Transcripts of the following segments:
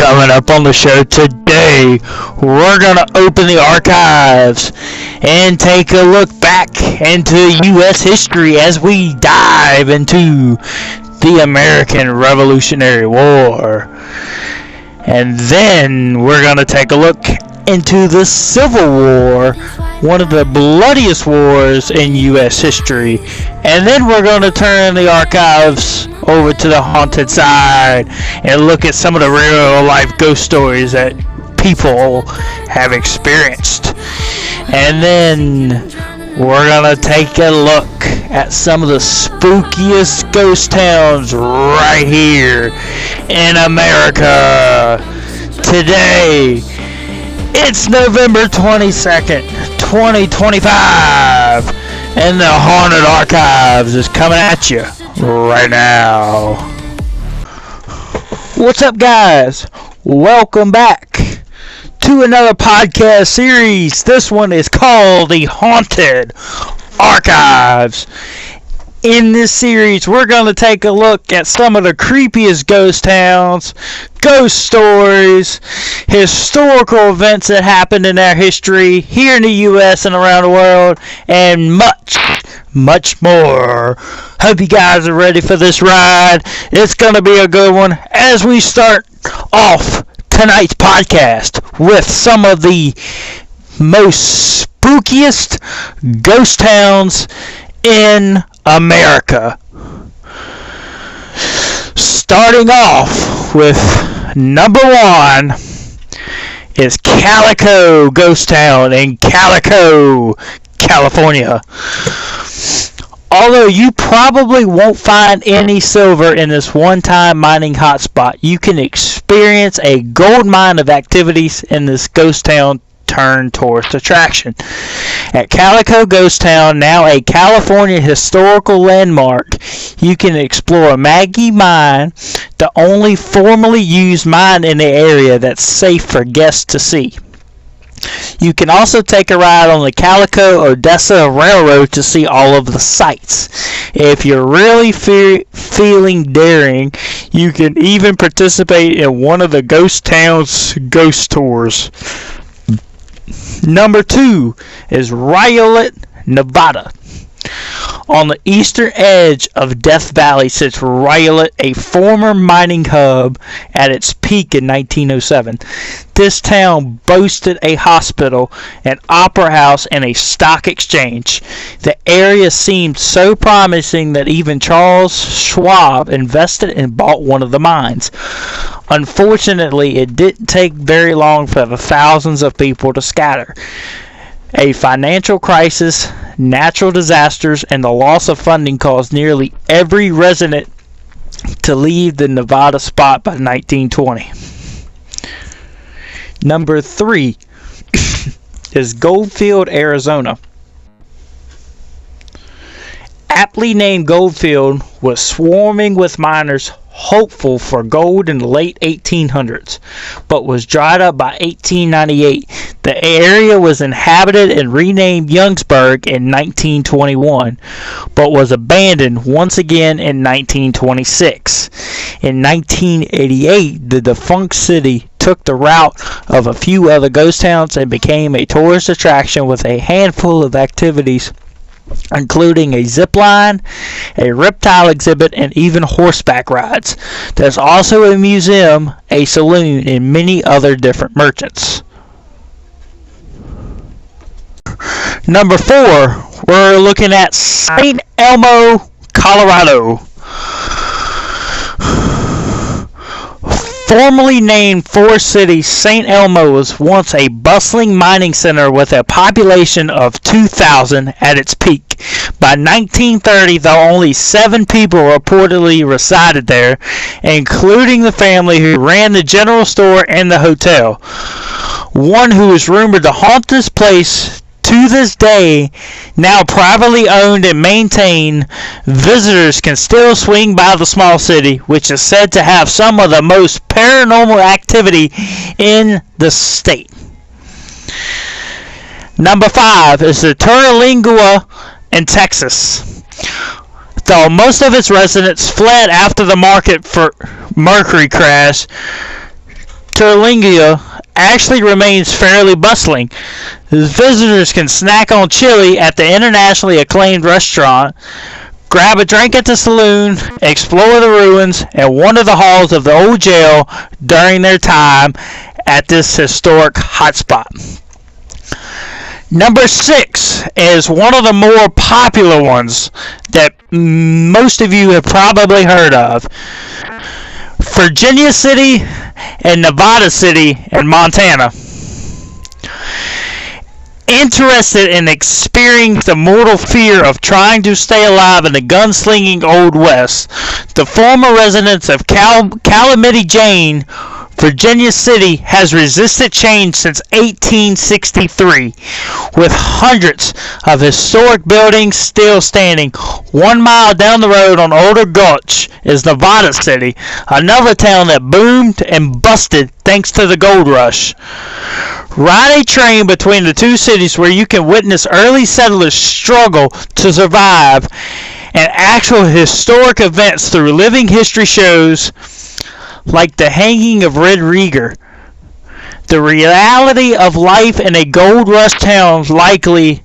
Coming up on the show today, we're going to open the archives and take a look back into U.S. history as we dive into the American Revolutionary War. And then we're going to take a look into the Civil War, one of the bloodiest wars in U.S. history. And then we're going to turn the archives over to the haunted side and look at some of the real life ghost stories that people have experienced. And then we're going to take a look at some of the spookiest ghost towns right here in America. Today, it's November 22nd, 2025, and the Haunted Archives is coming at you right now. What's up, guys? Welcome back to another podcast series. This one is called the Haunted Archives. In this series, we're going to take a look at some of the creepiest ghost towns, ghost stories, historical events that happened in our history here in the U.S. and around the world, and much more. Hope you guys are ready for this ride. It's going to be a good one as we start off tonight's podcast with some of the most spookiest ghost towns in America. Starting off with number one is Calico Ghost Town in Calico, California. Although you probably won't find any silver in this one-time mining hotspot, you can experience a gold mine of activities in this ghost town turned tourist attraction. At Calico Ghost Town, now a California historical landmark, you can explore a Maggie mine, the only formerly used mine in the area that's safe for guests to see. You can also take a ride on the Calico-Odessa Railroad to see all of the sights. If you're really feeling daring, you can even participate in one of the ghost town's ghost tours. Number two is Raylet, Nevada. On the eastern edge of Death Valley sits Raylet, a former mining hub at its peak in 1907. This town boasted a hospital, an opera house, and a stock exchange. The area seemed so promising that even Charles Schwab invested and bought one of the mines. Unfortunately, it didn't take very long for the thousands of people to scatter. A financial crisis, natural disasters, and the loss of funding caused nearly every resident to leave the Nevada spot by 1920. Number three is Goldfield, Arizona. Aptly named Goldfield was swarming with miners hopeful for gold in the late 1800s, but was dried up by 1898. The area was inhabited and renamed Youngsburg in 1921, but was abandoned once again in 1926. In 1988, the defunct city took the route of a few other ghost towns and became a tourist attraction with a handful of activities, including a zip line, a reptile exhibit, and even horseback rides. There's also a museum, a saloon, and many other different merchants. Number four, we're looking at St. Elmo, Colorado. Formerly named Forest City, St. Elmo was once a bustling mining center with a population of 2,000 at its peak. By 1930, though, only 7 people reportedly resided there, including the family who ran the general store and the hotel. One who is rumored to haunt this place to this day, now privately owned and maintained, visitors can still swing by the small city, which is said to have some of the most paranormal activity in the state. Number 5 is the Terlingua in Texas. Though most of its residents fled after the market for Mercury crash, Terlingua actually remains fairly bustling. Visitors can snack on chili at the internationally acclaimed restaurant, grab a drink at the saloon, explore the ruins, and wander the halls of the old jail during their time at this historic hotspot. Number 6 is one of the more popular ones that most of you have probably heard of. Virginia City and Nevada City in Montana. Interested in experiencing the mortal fear of trying to stay alive in the gunslinging Old West, the former residents of Calamity Jane, Virginia City has resisted change since 1863, with hundreds of historic buildings still standing. 1 mile down the road on Older Gulch is Nevada City, another town that boomed and busted thanks to the gold rush. Ride a train between the two cities where you can witness early settlers struggle to survive and actual historic events through living history shows like the hanging of Red Rieger. The reality of life in a gold rush town likely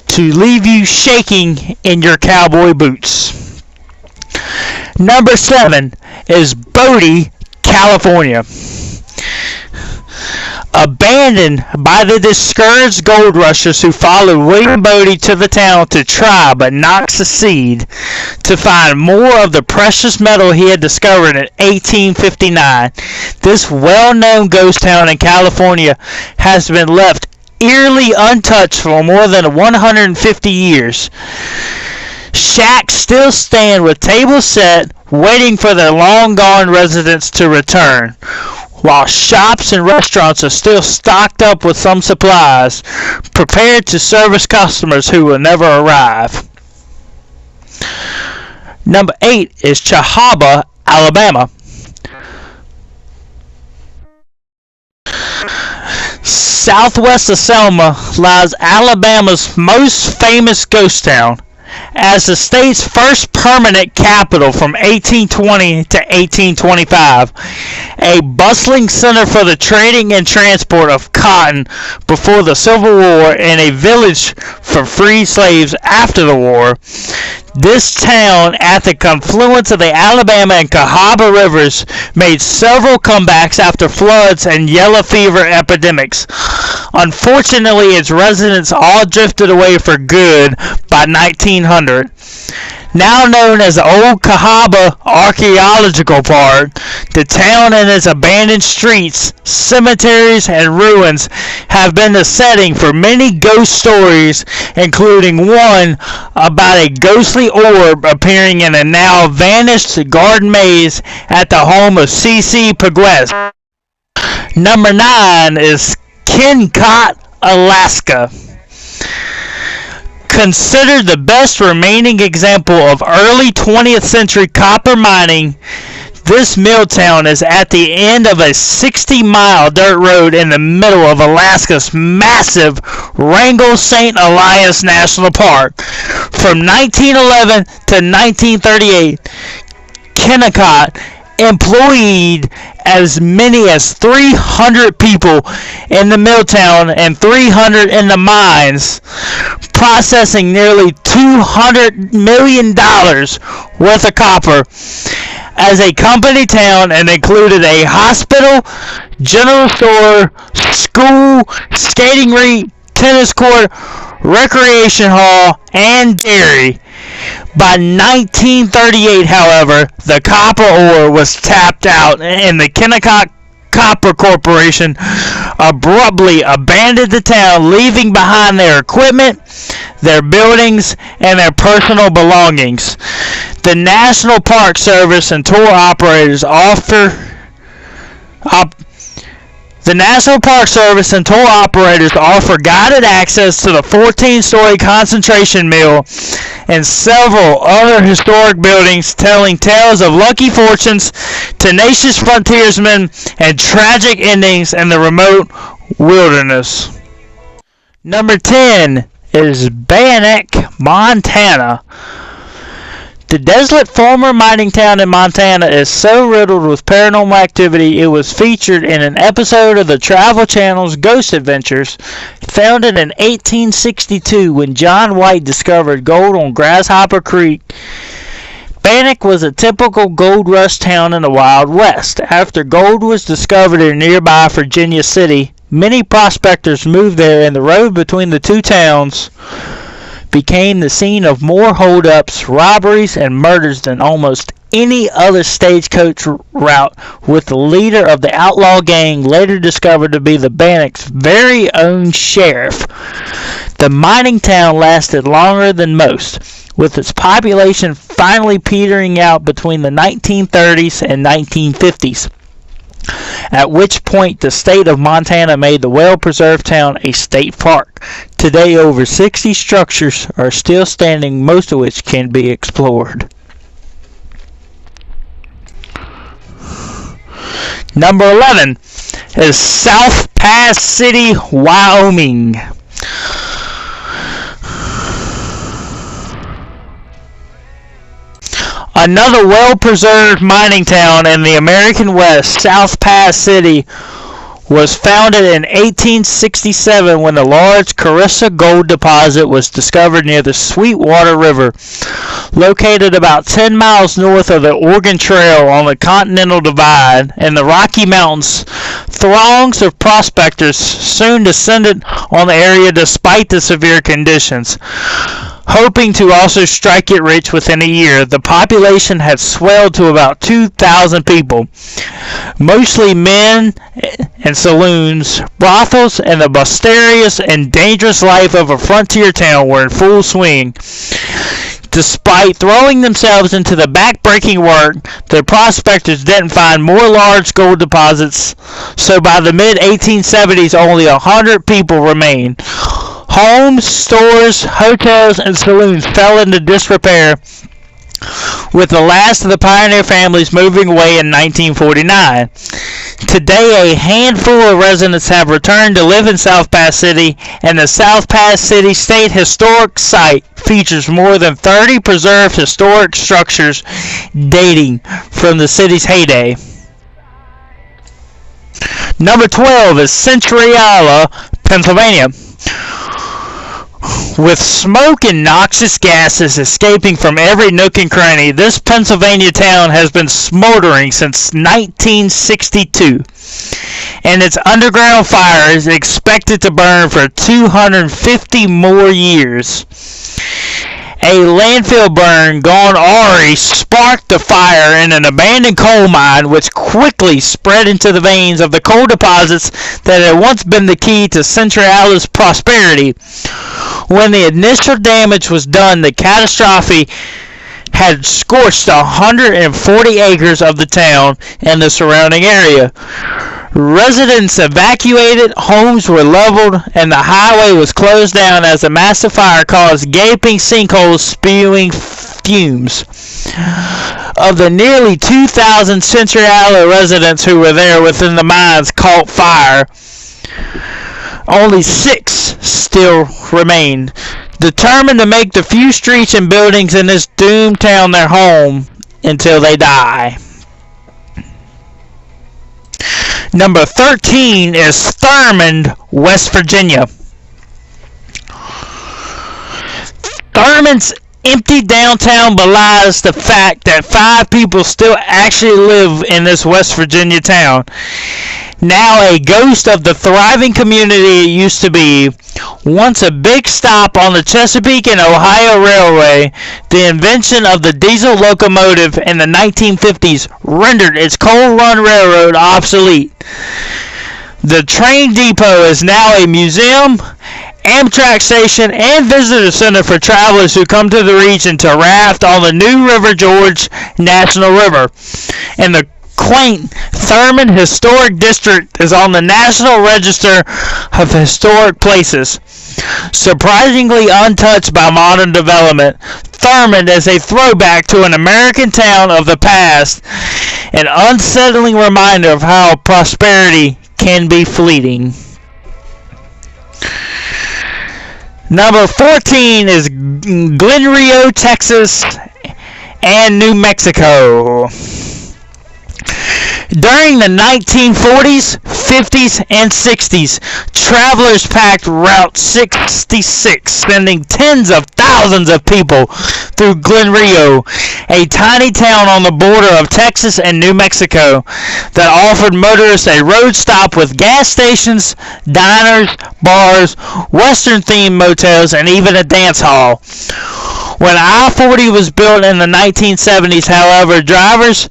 to leave you shaking in your cowboy boots. Number 7 is Bodie, California. Abandoned by the discouraged gold rushers who followed William Bodie to the town to try but not succeed to find more of the precious metal he had discovered in 1859. This well-known ghost town in California has been left eerily untouched for more than 150 years. Shacks still stand with tables set, waiting for their long-gone residents to return, while shops and restaurants are still stocked up with some supplies, prepared to service customers who will never arrive. Number 8 is Chahaba, Alabama. Southwest of Selma lies Alabama's most famous ghost town. As the state's first permanent capital from 1820 to 1825, a bustling center for the trading and transport of cotton before the Civil War and a village for freed slaves after the war, this town, at the confluence of the Alabama and Cahaba rivers, made several comebacks after floods and yellow fever epidemics. Unfortunately, its residents all drifted away for good by 1900. Now known as the Old Cahaba Archaeological Park, the town and its abandoned streets, cemeteries, and ruins have been the setting for many ghost stories, including one about a ghostly orb appearing in a now vanished garden maze at the home of C.C. Pegues. Number 9 is Kennecott, Alaska. Considered the best remaining example of early 20th century copper mining, this mill town is at the end of a 60-mile dirt road in the middle of Alaska's massive Wrangell St. Elias National Park. From 1911 to 1938, Kennecott employed as many as 300 people in the mill town and 300 in the mines, processing nearly $200 million worth of copper as a company town, and included a hospital, general store, school, skating rink, tennis court, recreation hall, and dairy. By 1938, however, the copper ore was tapped out, and the Kennecott Copper Corporation abruptly abandoned the town, leaving behind their equipment, their buildings, and their personal belongings. The National Park Service and tour operators offer guided access to the 14-story concentration mill and several other historic buildings, telling tales of lucky fortunes, tenacious frontiersmen, and tragic endings in the remote wilderness. Number 10 is Bayonet, Montana. The desolate former mining town in Montana is so riddled with paranormal activity it was featured in an episode of the Travel Channel's Ghost Adventures, founded in 1862 when John White discovered gold on Grasshopper Creek. Bannack was a typical gold rush town in the Wild West. After gold was discovered in nearby Virginia City, many prospectors moved there, and the road between the two towns became the scene of more holdups, robberies, and murders than almost any other stagecoach route, with the leader of the outlaw gang later discovered to be the Bannack's very own sheriff. The mining town lasted longer than most, with its population finally petering out between the 1930s and 1950s, at which point the state of Montana made the well-preserved town a state park. Today, over 60 structures are still standing, most of which can be explored. Number 11 is South Pass City, Wyoming. Another well-preserved mining town in the American West, South Pass City was founded in 1867 when the large Carissa gold deposit was discovered near the Sweetwater River. Located about 10 miles north of the Oregon Trail on the Continental Divide in the Rocky Mountains, throngs of prospectors soon descended on the area despite the severe conditions. Hoping to also strike it rich within a year, the population had swelled to about 2,000 people, mostly men, and saloons, brothels, and the boisterous and dangerous life of a frontier town were in full swing. Despite throwing themselves into the back-breaking work, the prospectors didn't find more large gold deposits, so by the mid-1870s only 100 people remained. Homes, stores, hotels, and saloons fell into disrepair, with the last of the pioneer families moving away in 1949. Today, a handful of residents have returned to live in South Pass City, and the South Pass City State Historic Site features more than 30 preserved historic structures dating from the city's heyday. Number 12 is Centralia, Pennsylvania. With smoke and noxious gases escaping from every nook and cranny, this Pennsylvania town has been smoldering since 1962, and its underground fire is expected to burn for 250 more years. A landfill burn gone awry sparked the fire in an abandoned coal mine, which quickly spread into the veins of the coal deposits that had once been the key to Centralia's prosperity. When the initial damage was done, the catastrophe had scorched 140 acres of the town and the surrounding area. Residents evacuated, homes were leveled, and the highway was closed down as the massive fire caused gaping sinkholes spewing fumes. Of the nearly 2,000 Centralia residents who were there within the mines caught fire, only 6 still remained, determined to make the few streets and buildings in this doomed town their home until they die. Number 13 is Thurmond, West Virginia. Thurmond's empty downtown belies the fact that 5 people still actually live in this West Virginia town. Now a ghost of the thriving community it used to be. Once a big stop on the Chesapeake and Ohio Railway, the invention of the diesel locomotive in the 1950s rendered its coal run railroad obsolete. The train depot is now a museum, Amtrak station, and visitor center for travelers who come to the region to raft on the New River Gorge National River. And the quaint Thurmond Historic District is on the National Register of Historic Places. Surprisingly untouched by modern development, Thurmond is a throwback to an American town of the past, an unsettling reminder of how prosperity can be fleeting. Number 14 is Glen Rio, Texas, and New Mexico. During the 1940s, 50s, and 60s, travelers packed Route 66, sending tens of thousands of people through Glen Rio, a tiny town on the border of Texas and New Mexico that offered motorists a road stop with gas stations, diners, bars, Western-themed motels, and even a dance hall. When I-40 was built in the 1970s, however, drivers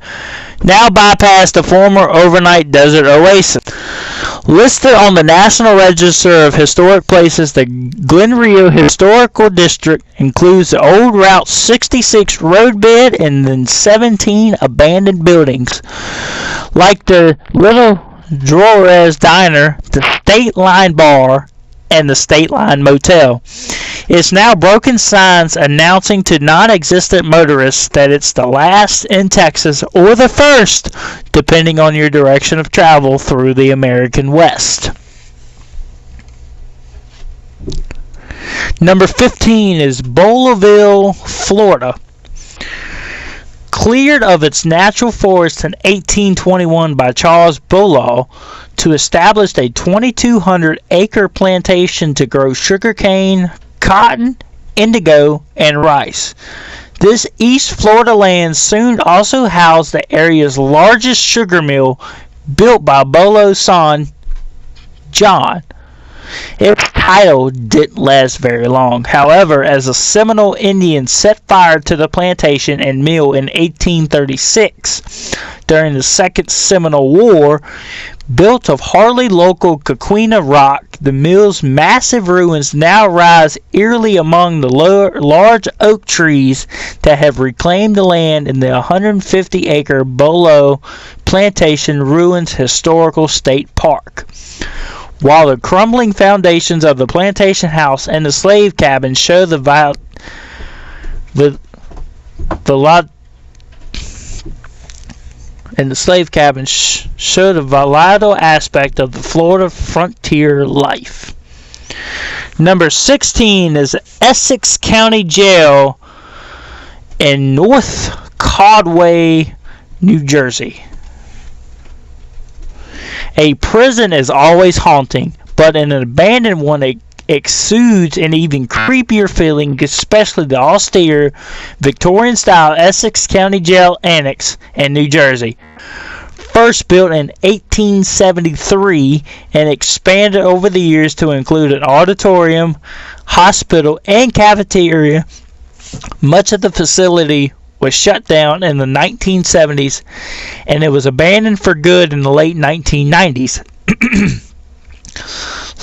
now bypass the former overnight desert oasis. Listed on the National Register of Historic Places, the Glen Rio Historical District includes the old Route 66 roadbed and then 17 abandoned buildings, like the Little Drores Diner, the State Line Bar, and the State Line Motel. It's now broken signs announcing to non-existent motorists that it's the last in Texas or the first, depending on your direction of travel through the American West. Number 15 is Bolivarville, Florida. Cleared of its natural forest in 1821 by Charles Bolaw to establish a 2,200-acre plantation to grow sugarcane, cotton, indigo, and rice. This East Florida land soon also housed the area's largest sugar mill, built by Bolow's son, John. Its title didn't last very long. However, as the Seminole Indians set fire to the plantation and mill in 1836 during the Second Seminole War, built of hardly local coquina rock, the mill's massive ruins now rise eerily among the large oak trees that have reclaimed the land in the 150-acre Bolo Plantation Ruins Historical State Park. While the crumbling foundations of the plantation house and the slave cabin show the volatile aspect of the Florida frontier life. Number 16 is Essex County Jail in North Causeway, New Jersey. A prison is always haunting, but in an abandoned one it exudes an even creepier feeling, especially the austere Victorian-style Essex County Jail Annex in New Jersey. First built in 1873 and expanded over the years to include an auditorium, hospital, and cafeteria, much of the facility was shut down in the 1970s, and it was abandoned for good in the late 1990s.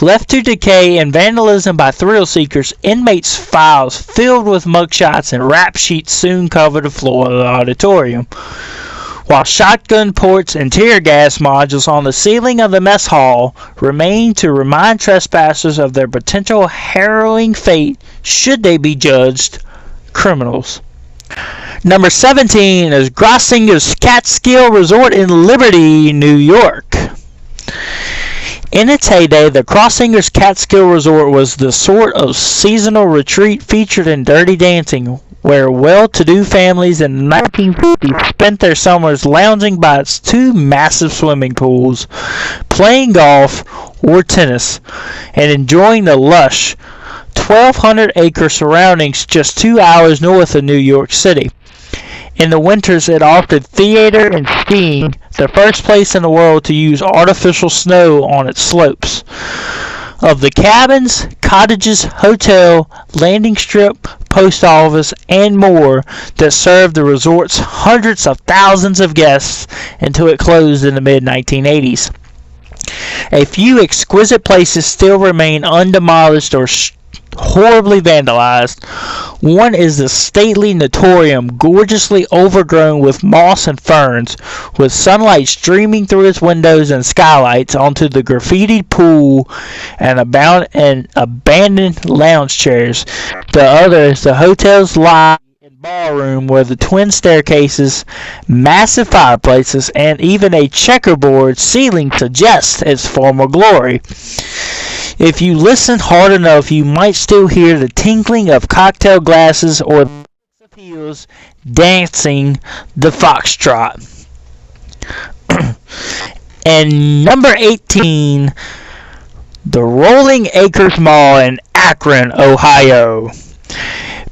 Left to decay and vandalism by thrill seekers, inmates' files filled with mugshots and rap sheets soon covered the floor of the auditorium, while shotgun ports and tear gas modules on the ceiling of the mess hall remain to remind trespassers of their potential harrowing fate should they be judged criminals. Number 17 is Grossinger's Catskill Resort in Liberty, New York. In its heyday, the Grossinger's Catskill Resort was the sort of seasonal retreat featured in Dirty Dancing, where well-to-do families in the 1950s spent their summers lounging by its two massive swimming pools, playing golf or tennis, and enjoying the lush 1,200-acre surroundings just 2 hours north of New York City. In the winters, it offered theater and skiing, the first place in the world to use artificial snow on its slopes. Of the cabins, cottages, hotel, landing strip, post office, and more that served the resort's hundreds of thousands of guests until it closed in the mid-1980s. A few exquisite places still remain undemolished or horribly vandalized. One is the stately Natorium, gorgeously overgrown with moss and ferns, with sunlight streaming through its windows and skylights onto the graffitied pool and abandoned lounge chairs. The other is the hotel's lobby and ballroom, where the twin staircases, massive fireplaces, and even a checkerboard ceiling suggest its former glory. If you listen hard enough, you might still hear the tinkling of cocktail glasses or the of heels dancing the foxtrot. And number 18, the Rolling Acres Mall in Akron, Ohio.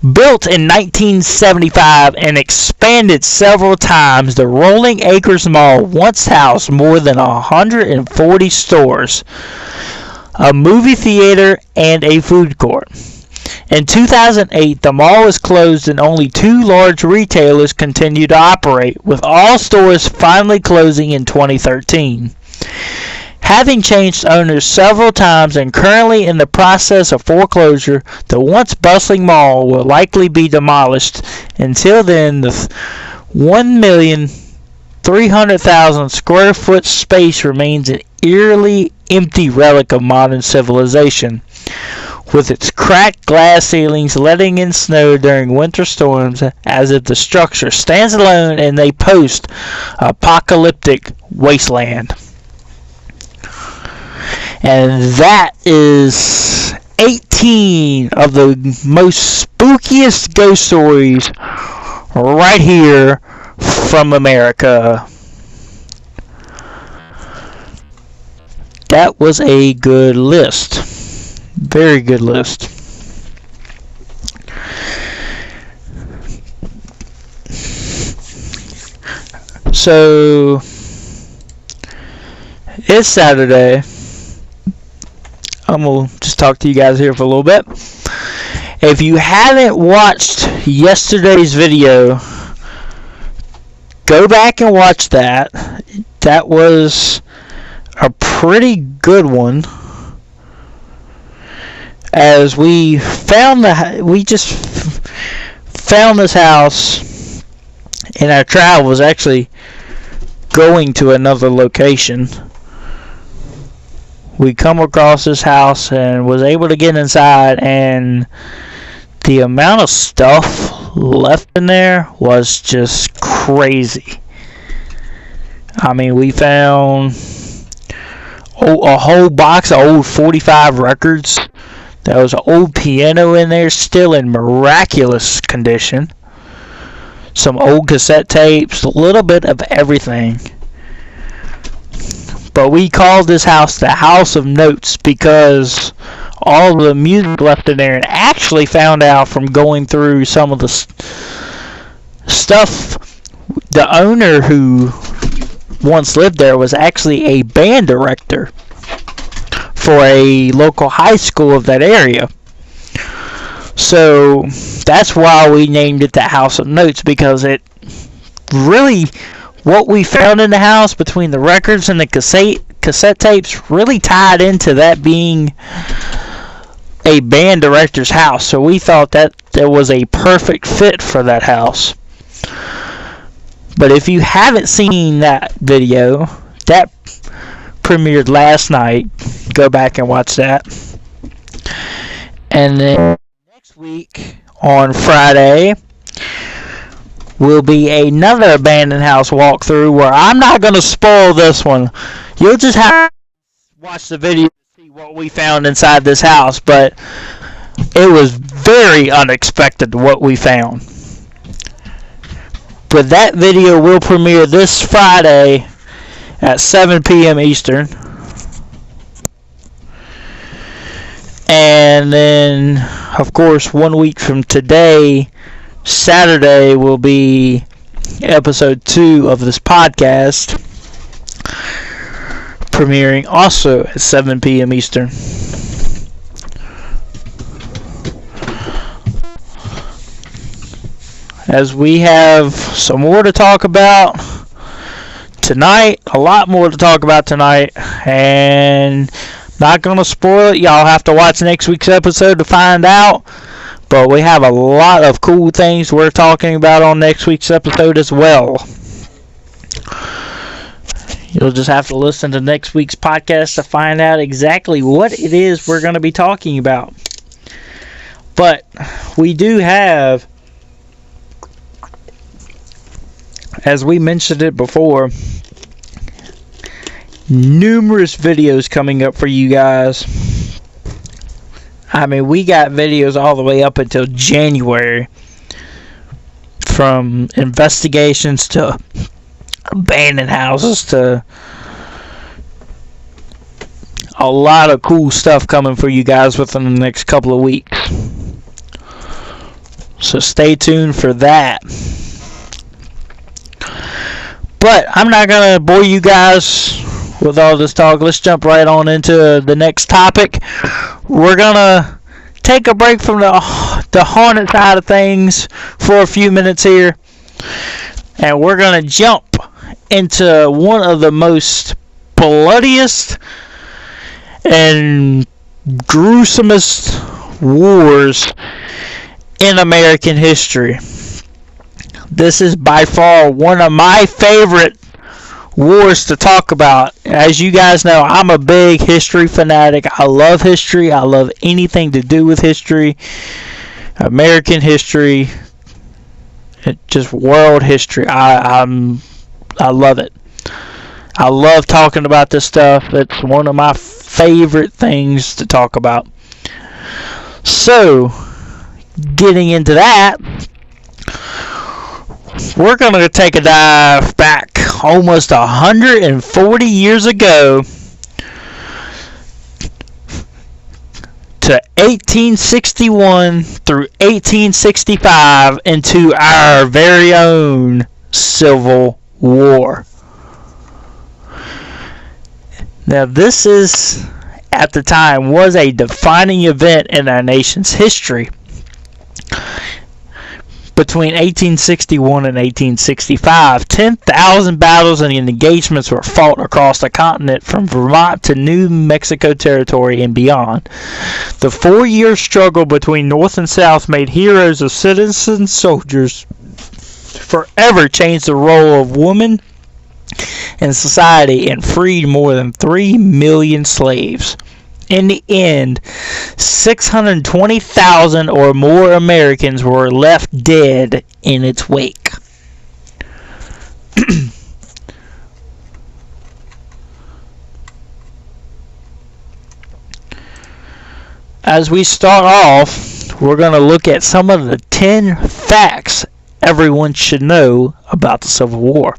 Built in 1975 and expanded several times, the Rolling Acres Mall once housed more than 140 stores, a movie theater, and a food court. In 2008, the mall was closed and only 2 large retailers continued to operate, with all stores finally closing in 2013. Having changed owners several times and currently in the process of foreclosure, the once bustling mall will likely be demolished. Until then, the 1,300,000 square foot space remains an eerily empty relic of modern civilization, with its cracked glass ceilings letting in snow during winter storms, as if the structure stands alone in a post-apocalyptic wasteland. And that is 18 of the most spookiest ghost stories right here from America. That was a good list. Very good list. So, it's Saturday. I'm going to just talk to you guys here for a little bit. If you haven't watched yesterday's video, go back and watch that. That was a pretty good one. As we just found this house in our travels, actually going to another location. We come across this house and was able to get inside, and the amount of stuff left in there was just crazy. I mean, we found a whole box of old 45 records. There was an old piano in there, still in miraculous condition. Some old cassette tapes, a little bit of everything. But we called this house the House of Notes because all the music left in there, and actually found out from going through some of the stuff, the owner who once lived there was actually a band director for a local high school of that area. So that's why we named it the House of Notes, because it really, what we found in the house between the records and the cassette tapes really tied into that being a band director's house. So we thought that there was a perfect fit for that house. But if you haven't seen that video, that premiered last night. Go back and watch that. And then next week on Friday will be another abandoned house walkthrough, where I'm not going to spoil this one. You'll just have to watch the video to see what we found inside this house, but it was very unexpected what we found. But that video will premiere this Friday at 7 p.m. Eastern. And then, of course, 1 week from today, Saturday, will be episode 2 of this podcast, premiering also at 7 p.m. Eastern. As we have some more to talk about tonight, a lot more to talk about tonight, and not going to spoil it. Y'all have to watch next week's episode to find out. But we have a lot of cool things we're talking about on next week's episode as well. You'll just have to listen to next week's podcast to find out exactly what it is we're going to be talking about. But we do have, as we mentioned it before, numerous videos coming up for you guys. I mean, we got videos all the way up until January from investigations to abandoned houses to a lot of cool stuff coming for you guys within the next couple of weeks. So stay tuned for that. But I'm not going to bore you guys with all this talk. Let's jump right on into the next topic. We're going to take a break from the haunted side of things for a few minutes here. And we're going to jump into one of the most bloodiest and gruesomest wars in American history. This is by far one of my favorite wars to talk about. As you guys know, I'm a big history fanatic. I love history. I love anything to do with history, American history, just world history. I love it. I love talking about this stuff. It's one of my favorite things to talk about. So, getting into that, we're going to take a dive back almost 140 years ago to 1861 through 1865 into our very own Civil War. Now, this is, at the time, was a defining event in our nation's history. Between 1861 and 1865, 10,000 battles and engagements were fought across the continent from Vermont to New Mexico territory and beyond. The 4-year struggle between North and South made heroes of citizen soldiers, forever changed the role of women in society, and freed more than 3 million slaves. In the end, 620,000 or more Americans were left dead in its wake. As we start off, we're going to look at some of the 10 facts everyone should know about the Civil War.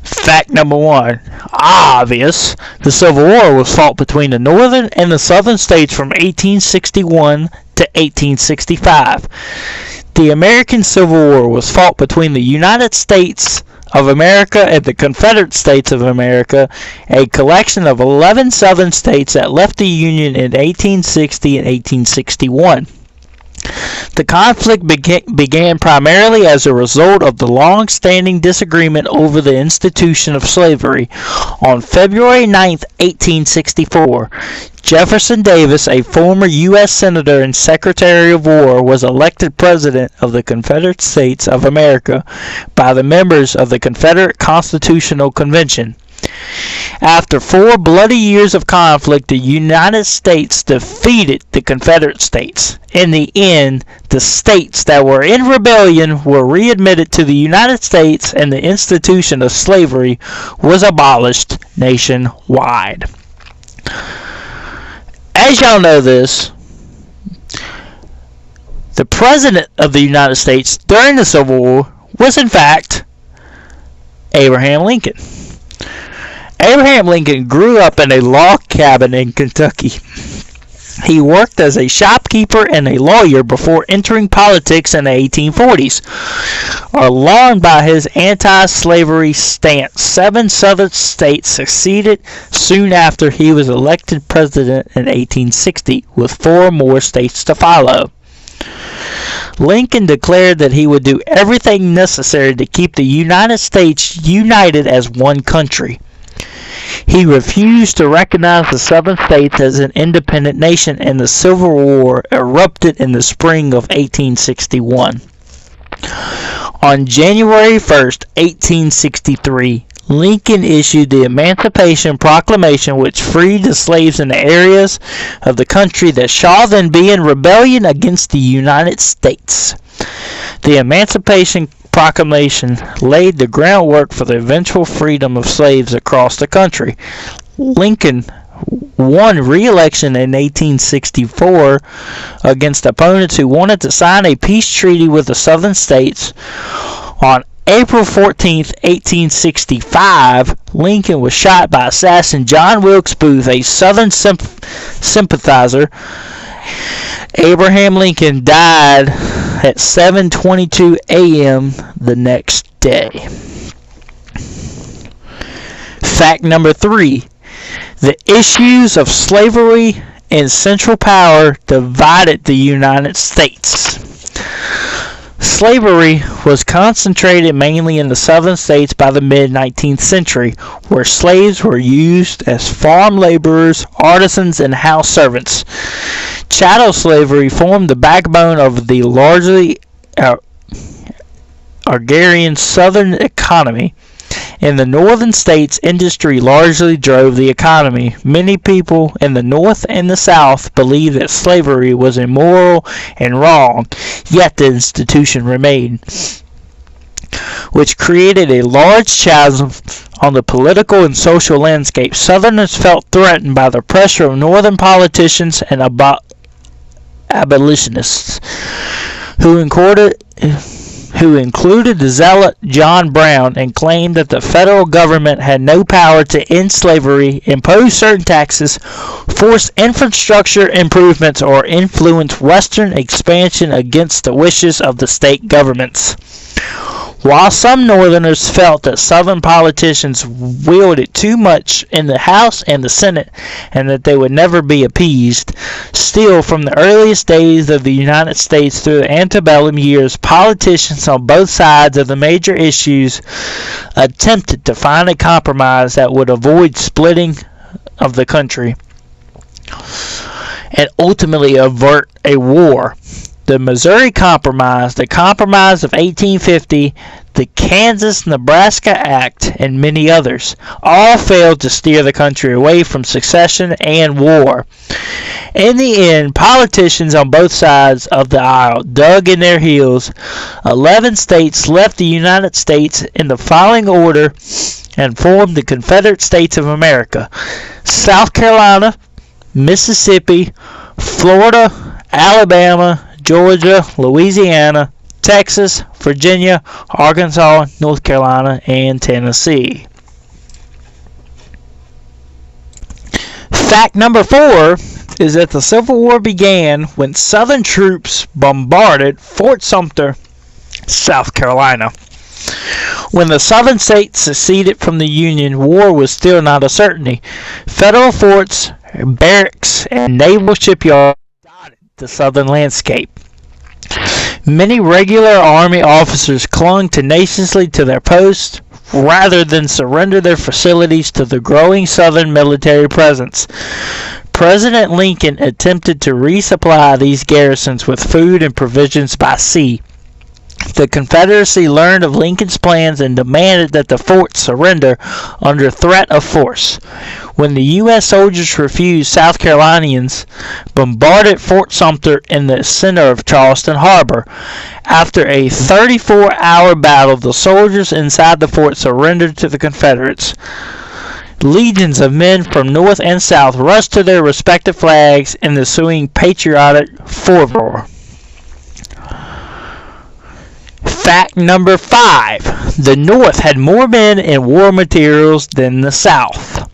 Fact number 1, obvious, the Civil War was fought between the northern and the southern states from 1861 to 1865. The American Civil War was fought between the United States of America and the Confederate States of America, a collection of 11 southern states that left the Union in 1860 and 1861. The conflict began primarily as a result of the long-standing disagreement over the institution of slavery. On February 9, 1864, Jefferson Davis, a former U.S. Senator and Secretary of War, was elected President of the Confederate States of America by the members of the Confederate Constitutional Convention. After 4 bloody years of conflict, the United States defeated the Confederate States. In the end, the states that were in rebellion were readmitted to the United States, and the institution of slavery was abolished nationwide. As y'all know this, the President of the United States during the Civil War was, in fact, Abraham Lincoln. Abraham Lincoln grew up in a log cabin in Kentucky. He worked as a shopkeeper and a lawyer before entering politics in the 1840s. Alarmed by his anti-slavery stance, 7 southern states seceded soon after he was elected president in 1860, with 4 more states to follow. Lincoln declared that he would do everything necessary to keep the United States united as one country. He refused to recognize the southern states as an independent nation, and the Civil War erupted in the spring of 1861. On January 1st, 1863, Lincoln issued the Emancipation Proclamation, which freed the slaves in the areas of the country that shall then be in rebellion against the United States. The Emancipation Proclamation laid the groundwork for the eventual freedom of slaves across the country. Lincoln won re-election in 1864 against opponents who wanted to sign a peace treaty with the southern states. On April 14, 1865, Lincoln was shot by assassin John Wilkes Booth, a Southern sympathizer. Abraham Lincoln died at 7:22 a.m. the next day. Fact number 3. The issues of slavery and central power divided the United States. Slavery was concentrated mainly in the southern states by the mid-19th century, where slaves were used as farm laborers, artisans, and house servants. Chattel slavery formed the backbone of the largely agrarian southern economy. In the northern states, industry largely drove the economy. Many people in the North and the South believed that slavery was immoral and wrong, yet the institution remained, which created a large chasm on the political and social landscape. Southerners felt threatened by the pressure of Northern politicians and abolitionists, who included the zealot John Brown, and claimed that the federal government had no power to end slavery, impose certain taxes, force infrastructure improvements, or influence Western expansion against the wishes of the state governments. While some Northerners felt that Southern politicians wielded too much in the House and the Senate and that they would never be appeased, still, from the earliest days of the United States through the antebellum years, politicians on both sides of the major issues attempted to find a compromise that would avoid splitting of the country and ultimately avert a war. The Missouri Compromise, the Compromise of 1850, the Kansas-Nebraska Act, and many others, all failed to steer the country away from secession and war. In the end, politicians on both sides of the aisle dug in their heels. 11 states left the United States in the following order and formed the Confederate States of America: South Carolina, Mississippi, Florida, Alabama, Georgia, Louisiana, Texas, Virginia, Arkansas, North Carolina, and Tennessee. Fact number 4 is that the Civil War began when Southern troops bombarded Fort Sumter, South Carolina. When the Southern states seceded from the Union, war was still not a certainty. Federal forts, barracks, and naval shipyards dotted the southern landscape. Many regular Army officers clung tenaciously to their posts rather than surrender their facilities to the growing Southern military presence. President Lincoln attempted to resupply these garrisons with food and provisions by sea. The Confederacy learned of Lincoln's plans and demanded that the forts surrender under threat of force. When the U.S. soldiers refused, South Carolinians bombarded Fort Sumter in the center of Charleston Harbor. After a 34-hour battle, the soldiers inside the fort surrendered to the Confederates. Legions of men from North and South rushed to their respective flags in the ensuing patriotic fervor. Fact number 5. The North had more men and war materials than the South.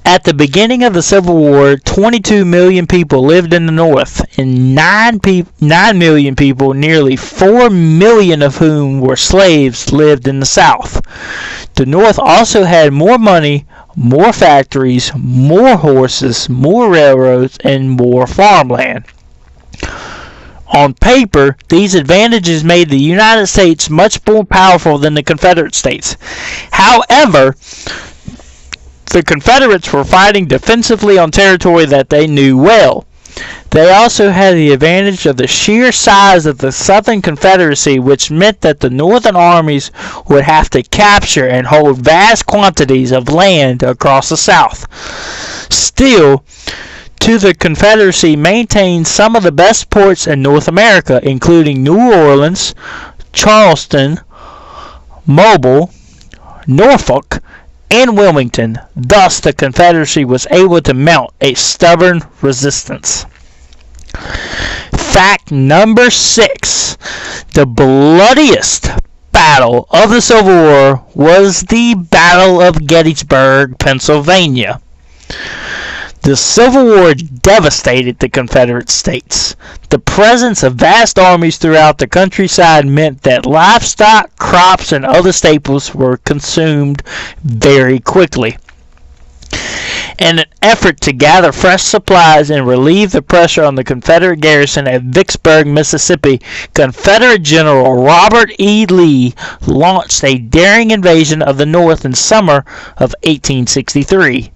At the beginning of the Civil War, 22 million people lived in the North, and 9 million people, nearly 4 million of whom were slaves, lived in the South. The North also had more money, more factories, more horses, more railroads, and more farmland. On paper, these advantages made the United States much more powerful than the Confederate States. However, the Confederates were fighting defensively on territory that they knew well. They also had the advantage of the sheer size of the Southern Confederacy, which meant that the Northern armies would have to capture and hold vast quantities of land across the South. Still, the Confederacy maintained some of the best ports in North America, including New Orleans, Charleston, Mobile, Norfolk, and Wilmington. Thus, the Confederacy was able to mount a stubborn resistance. Fact number 6. The bloodiest battle of the Civil War was the Battle of Gettysburg, Pennsylvania. The Civil War devastated the Confederate States. The presence of vast armies throughout the countryside meant that livestock, crops, and other staples were consumed very quickly. In an effort to gather fresh supplies and relieve the pressure on the Confederate garrison at Vicksburg, Mississippi, Confederate General Robert E. Lee launched a daring invasion of the North in summer of 1863.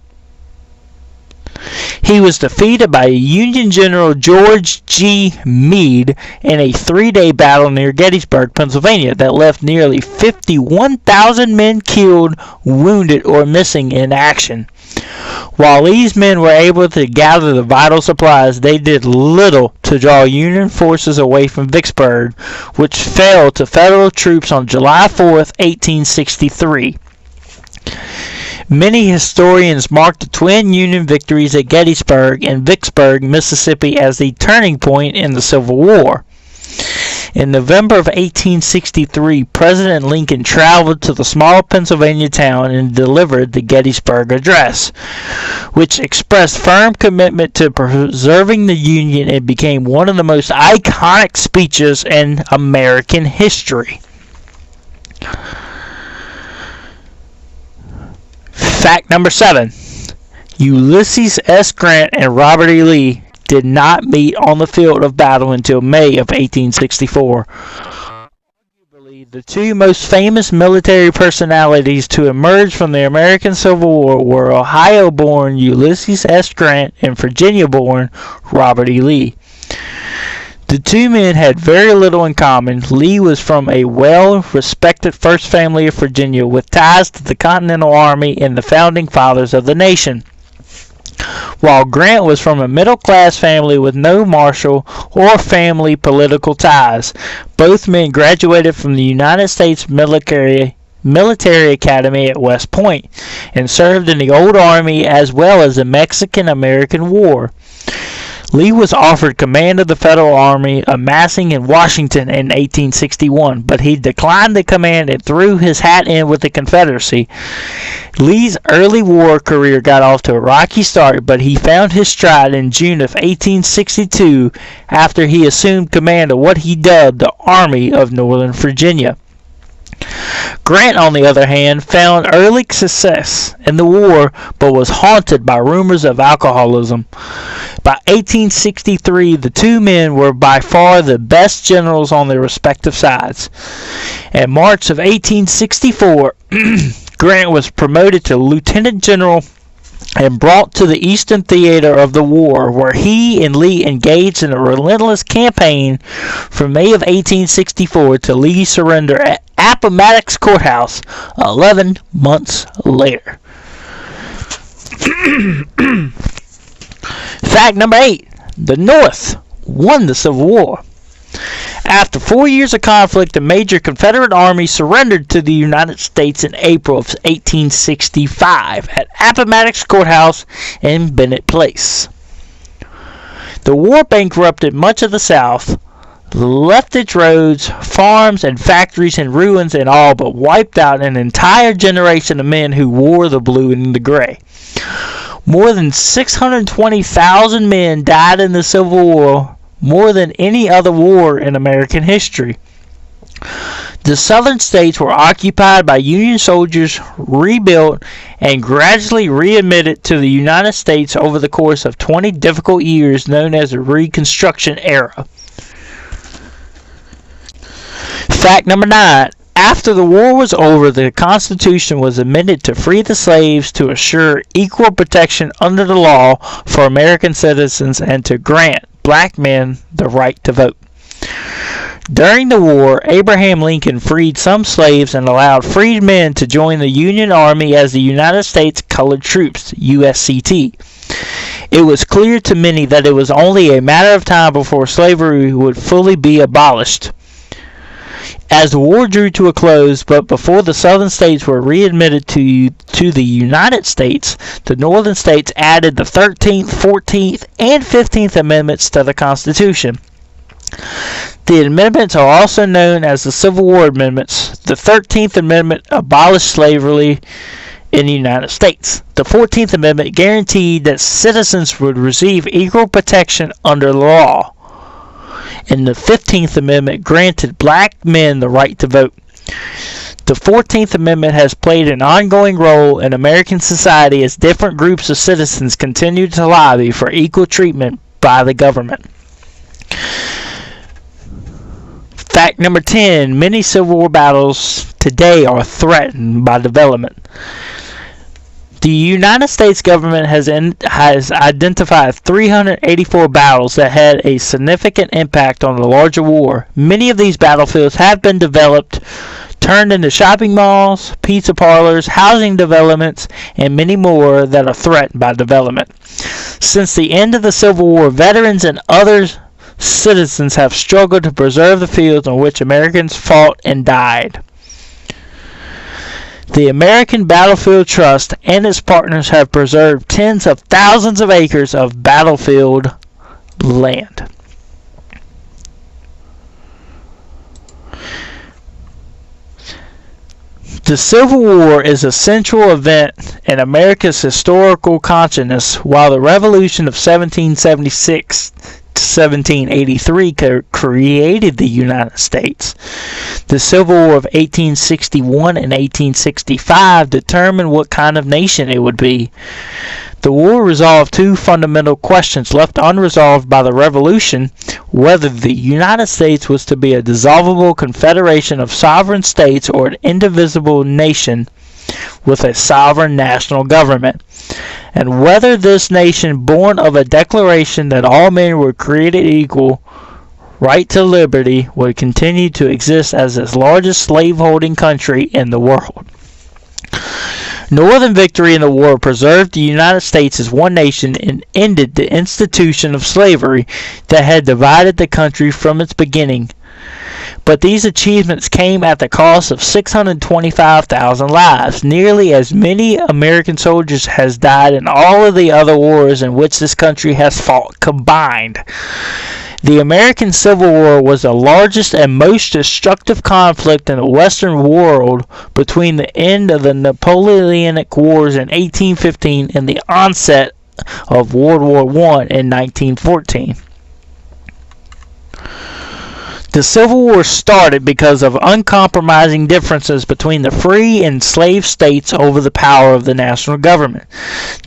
He was defeated by Union General George G. Meade in a 3-day battle near Gettysburg, Pennsylvania, that left nearly 51,000 men killed, wounded, or missing in action. While Lee's men were able to gather the vital supplies, they did little to draw Union forces away from Vicksburg, which fell to Federal troops on July 4, 1863. Many historians mark the twin Union victories at Gettysburg and Vicksburg, Mississippi as the turning point in the Civil War. In November of 1863, President Lincoln traveled to the small Pennsylvania town and delivered the Gettysburg Address, which expressed firm commitment to preserving the Union and became one of the most iconic speeches in American history. Fact number 7. Ulysses S. Grant and Robert E. Lee did not meet on the field of battle until May of 1864. Arguably, the two most famous military personalities to emerge from the American Civil War were Ohio-born Ulysses S. Grant and Virginia-born Robert E. Lee. The two men had very little in common. Lee was from a well-respected first family of Virginia with ties to the Continental Army and the founding fathers of the nation, while Grant was from a middle-class family with no martial or family political ties. Both men graduated from the United States Military Academy at West Point and served in the Old Army as well as the Mexican-American War. Lee was offered command of the Federal Army amassing in Washington in 1861, but he declined the command and threw his hat in with the Confederacy. Lee's early war career got off to a rocky start, but he found his stride in June of 1862 after he assumed command of what he dubbed the Army of Northern Virginia. Grant, on the other hand, found early success in the war, but was haunted by rumors of alcoholism. By 1863, the two men were by far the best generals on their respective sides. In March of 1864, Grant was promoted to lieutenant general and brought to the Eastern Theater of the war, where he and Lee engaged in a relentless campaign from May of 1864 to Lee's surrender at Appomattox Courthouse 11 months later. Fact number 8. The North won the Civil War. After 4 years of conflict, the major Confederate army surrendered to the United States in April of 1865 at Appomattox Courthouse in Bennett Place. The war bankrupted much of the South, left its roads, farms, and factories in ruins, and all but wiped out an entire generation of men who wore the blue and the gray. More than 620,000 men died in the Civil War, more than any other war in American history. The southern states were occupied by Union soldiers, rebuilt, and gradually readmitted to the United States over the course of 20 difficult years known as the Reconstruction era. Fact number 9. After the war was over, the Constitution was amended to free the slaves, to assure equal protection under the law for American citizens, and to grant black men the right to vote. During the war, Abraham Lincoln freed some slaves and allowed freed men to join the Union Army as the United States Colored Troops, USCT. It was clear to many that it was only a matter of time before slavery would fully be abolished. As the war drew to a close, but before the southern states were readmitted to the United States, the northern states added the 13th, 14th, and 15th Amendments to the Constitution. The amendments are also known as the Civil War Amendments. The 13th Amendment abolished slavery in the United States. The 14th Amendment guaranteed that citizens would receive equal protection under the law. And the 15th Amendment granted black men the right to vote. The 14th Amendment has played an ongoing role in American society as different groups of citizens continue to lobby for equal treatment by the government. Fact number 10, many Civil War battles today are threatened by development. The United States government has identified 384 battles that had a significant impact on the larger war. Many of these battlefields have been developed, turned into shopping malls, pizza parlors, housing developments, and many more that are threatened by development. Since the end of the Civil War, veterans and other citizens have struggled to preserve the fields on which Americans fought and died. The American Battlefield Trust and its partners have preserved tens of thousands of acres of battlefield land. The Civil War is a central event in America's historical consciousness, while the Revolution of 1776 to 1783 created the United States. The Civil War of 1861 and 1865 determined what kind of nation it would be. The war resolved two fundamental questions left unresolved by the Revolution: whether the United States was to be a dissolvable confederation of sovereign states or an indivisible nation with a sovereign national government, and whether this nation, born of a declaration that all men were created equal, right to liberty, would continue to exist as the largest slaveholding country in the world. Northern victory in the war preserved the United States as one nation and ended the institution of slavery that had divided the country from its beginning. But these achievements came at the cost of 625,000 lives, nearly as many American soldiers has died in all of the other wars in which this country has fought combined. The American Civil War was the largest and most destructive conflict in the Western world between the end of the Napoleonic Wars in 1815 and the onset of World War I in 1914. The Civil War started because of uncompromising differences between the free and slave states over the power of the national government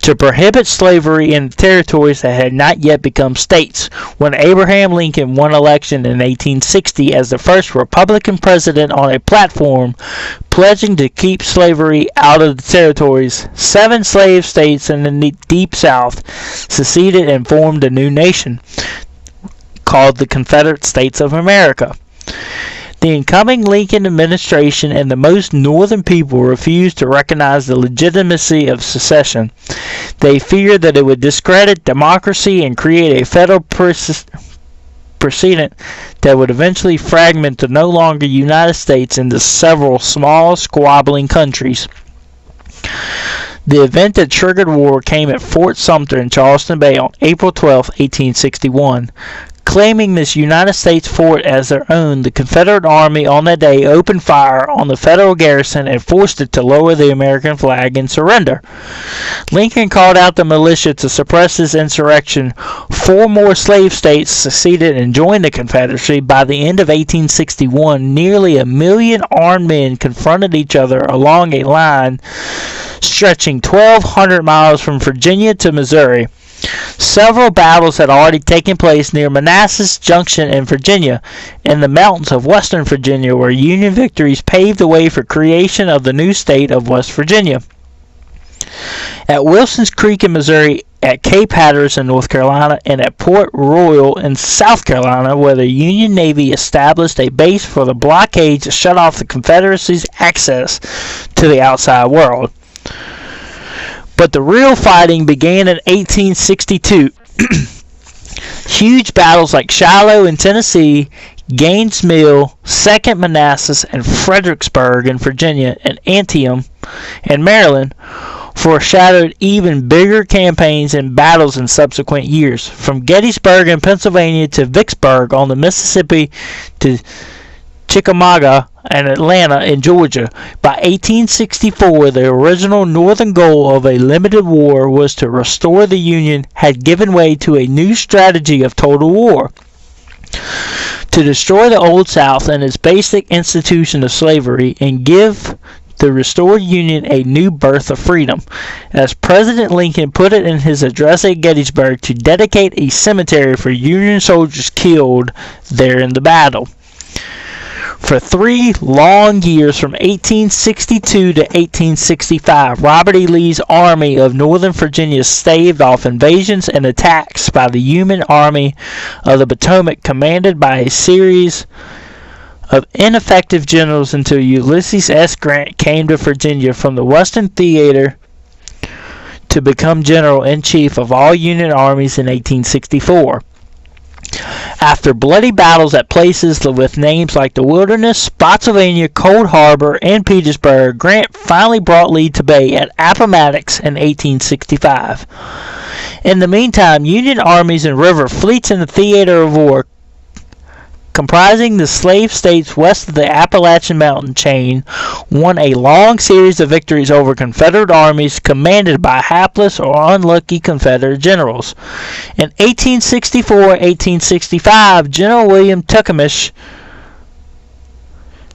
to prohibit slavery in territories that had not yet become states. When Abraham Lincoln won election in 1860 as the first Republican president on a platform pledging to keep slavery out of the territories, 7 slave states in the Deep South seceded and formed a new nation called the Confederate States of America. The incoming Lincoln administration and the most northern people refused to recognize the legitimacy of secession. They feared that it would discredit democracy and create a federal precedent that would eventually fragment the no longer United States into several small, squabbling countries. The event that triggered war came at Fort Sumter in Charleston Bay on April 12, 1861. Claiming this United States fort as their own, the Confederate Army on that day opened fire on the Federal garrison and forced it to lower the American flag and surrender. Lincoln called out the militia to suppress this insurrection. 4 more slave states seceded and joined the Confederacy. By the end of 1861, nearly 1 million armed men confronted each other along a line stretching 1,200 miles from Virginia to Missouri. Several battles had already taken place near Manassas Junction in Virginia, in the mountains of western Virginia, where Union victories paved the way for creation of the new state of West Virginia. At Wilson's Creek in Missouri, at Cape Hatteras in North Carolina, and at Port Royal in South Carolina, where the Union Navy established a base for the blockade to shut off the Confederacy's access to the outside world. But the real fighting began in 1862. Huge battles like Shiloh in Tennessee, Gaines Mill, Second Manassas, and Fredericksburg in Virginia, and Antietam in Maryland foreshadowed even bigger campaigns and battles in subsequent years. From Gettysburg in Pennsylvania to Vicksburg on the Mississippi to Chickamauga and Atlanta in Georgia. By 1864, the original Northern goal of a limited war was to restore the Union had given way to a new strategy of total war. To destroy the Old South and its basic institution of slavery and give the restored Union a new birth of freedom. As President Lincoln put it in his address at Gettysburg, to dedicate a cemetery for Union soldiers killed there in the battle. For 3 long years, from 1862 to 1865, Robert E. Lee's Army of Northern Virginia staved off invasions and attacks by the Union Army of the Potomac, commanded by a series of ineffective generals, until Ulysses S. Grant came to Virginia from the Western Theater to become General-in-Chief of all Union armies in 1864. After bloody battles at places with names like the Wilderness, Spotsylvania, Cold Harbor, and Petersburg, Grant finally brought Lee to bay at Appomattox in 1865. In the meantime, Union armies and river fleets in the theater of war, comprising the slave states west of the Appalachian Mountain chain, won a long series of victories over Confederate armies commanded by hapless or unlucky Confederate generals. In 1864-1865, General William Tecumseh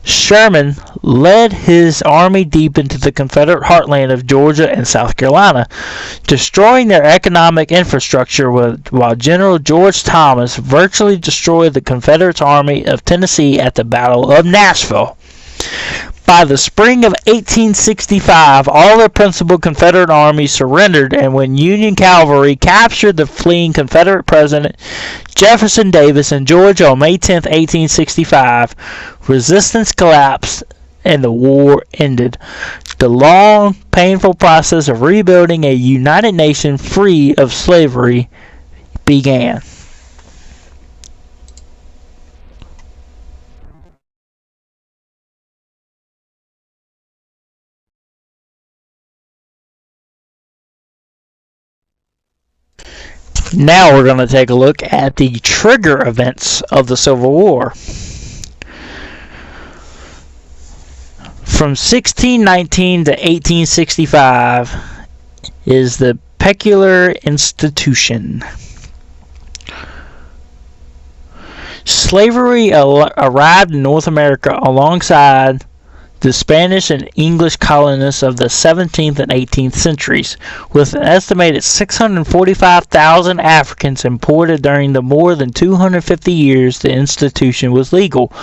Sherman led his army deep into the Confederate heartland of Georgia and South Carolina, destroying their economic infrastructure, while General George Thomas virtually destroyed the Confederate Army of Tennessee at the Battle of Nashville. By the spring of 1865, all their principal Confederate armies surrendered, and when Union cavalry captured the fleeing Confederate President Jefferson Davis in Georgia on May 10, 1865, resistance collapsed and the war ended. The long, painful process of rebuilding a united nation free of slavery began. Now we're going to take a look at the trigger events of the Civil War. From 1619 to 1865 is the Peculiar Institution. Slavery arrived in North America alongside the Spanish and English colonists of the 17th and 18th centuries, with an estimated 645,000 Africans imported during the more than 250 years the institution was legal.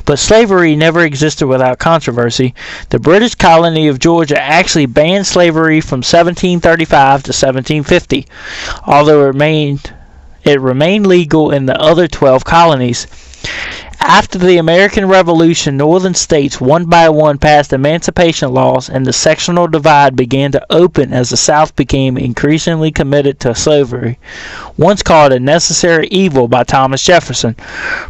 But slavery never existed without controversy. The British colony of Georgia actually banned slavery from 1735 to 1750, although it remained legal in the other 12 colonies. After the American Revolution, northern states one by one passed emancipation laws, and the sectional divide began to open as the South became increasingly committed to slavery, once called a necessary evil by Thomas Jefferson.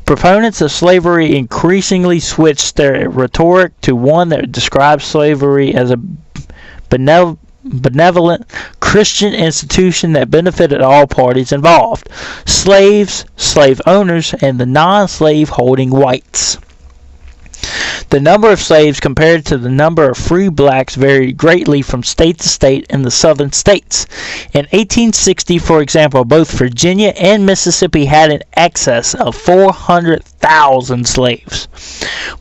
Proponents of slavery increasingly switched their rhetoric to one that described slavery as a benevolent Christian institution that benefited all parties involved: slaves, slave owners, and the non-slave holding whites. The number of slaves compared to the number of free blacks varied greatly from state to state in the southern states. In 1860, for example, both Virginia and Mississippi had an excess of 400,000 slaves.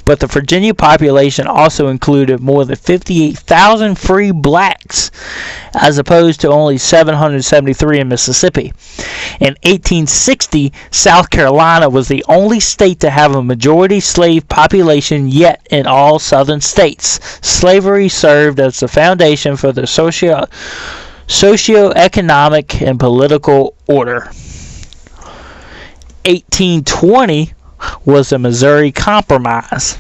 But the Virginia population also included more than 58,000 free blacks, as opposed to only 773 in Mississippi. In 1860, South Carolina was the only state to have a majority slave population yet in all southern states. Slavery served as the foundation for the socio-economic and political order. 1820 was the Missouri Compromise.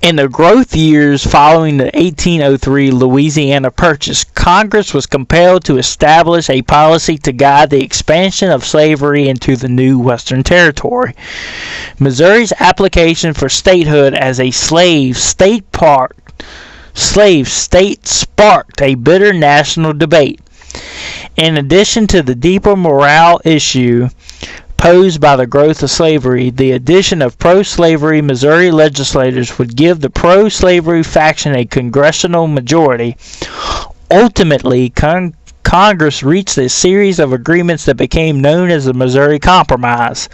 In the growth years following the 1803 Louisiana Purchase, Congress was compelled to establish a policy to guide the expansion of slavery into the new Western Territory. Missouri's application for statehood as a slave state sparked a bitter national debate. In addition to the deeper moral issue posed by the growth of slavery, the addition of pro-slavery Missouri legislators would give the pro-slavery faction a congressional majority. Ultimately, Congress reached a series of agreements that became known as the Missouri Compromise.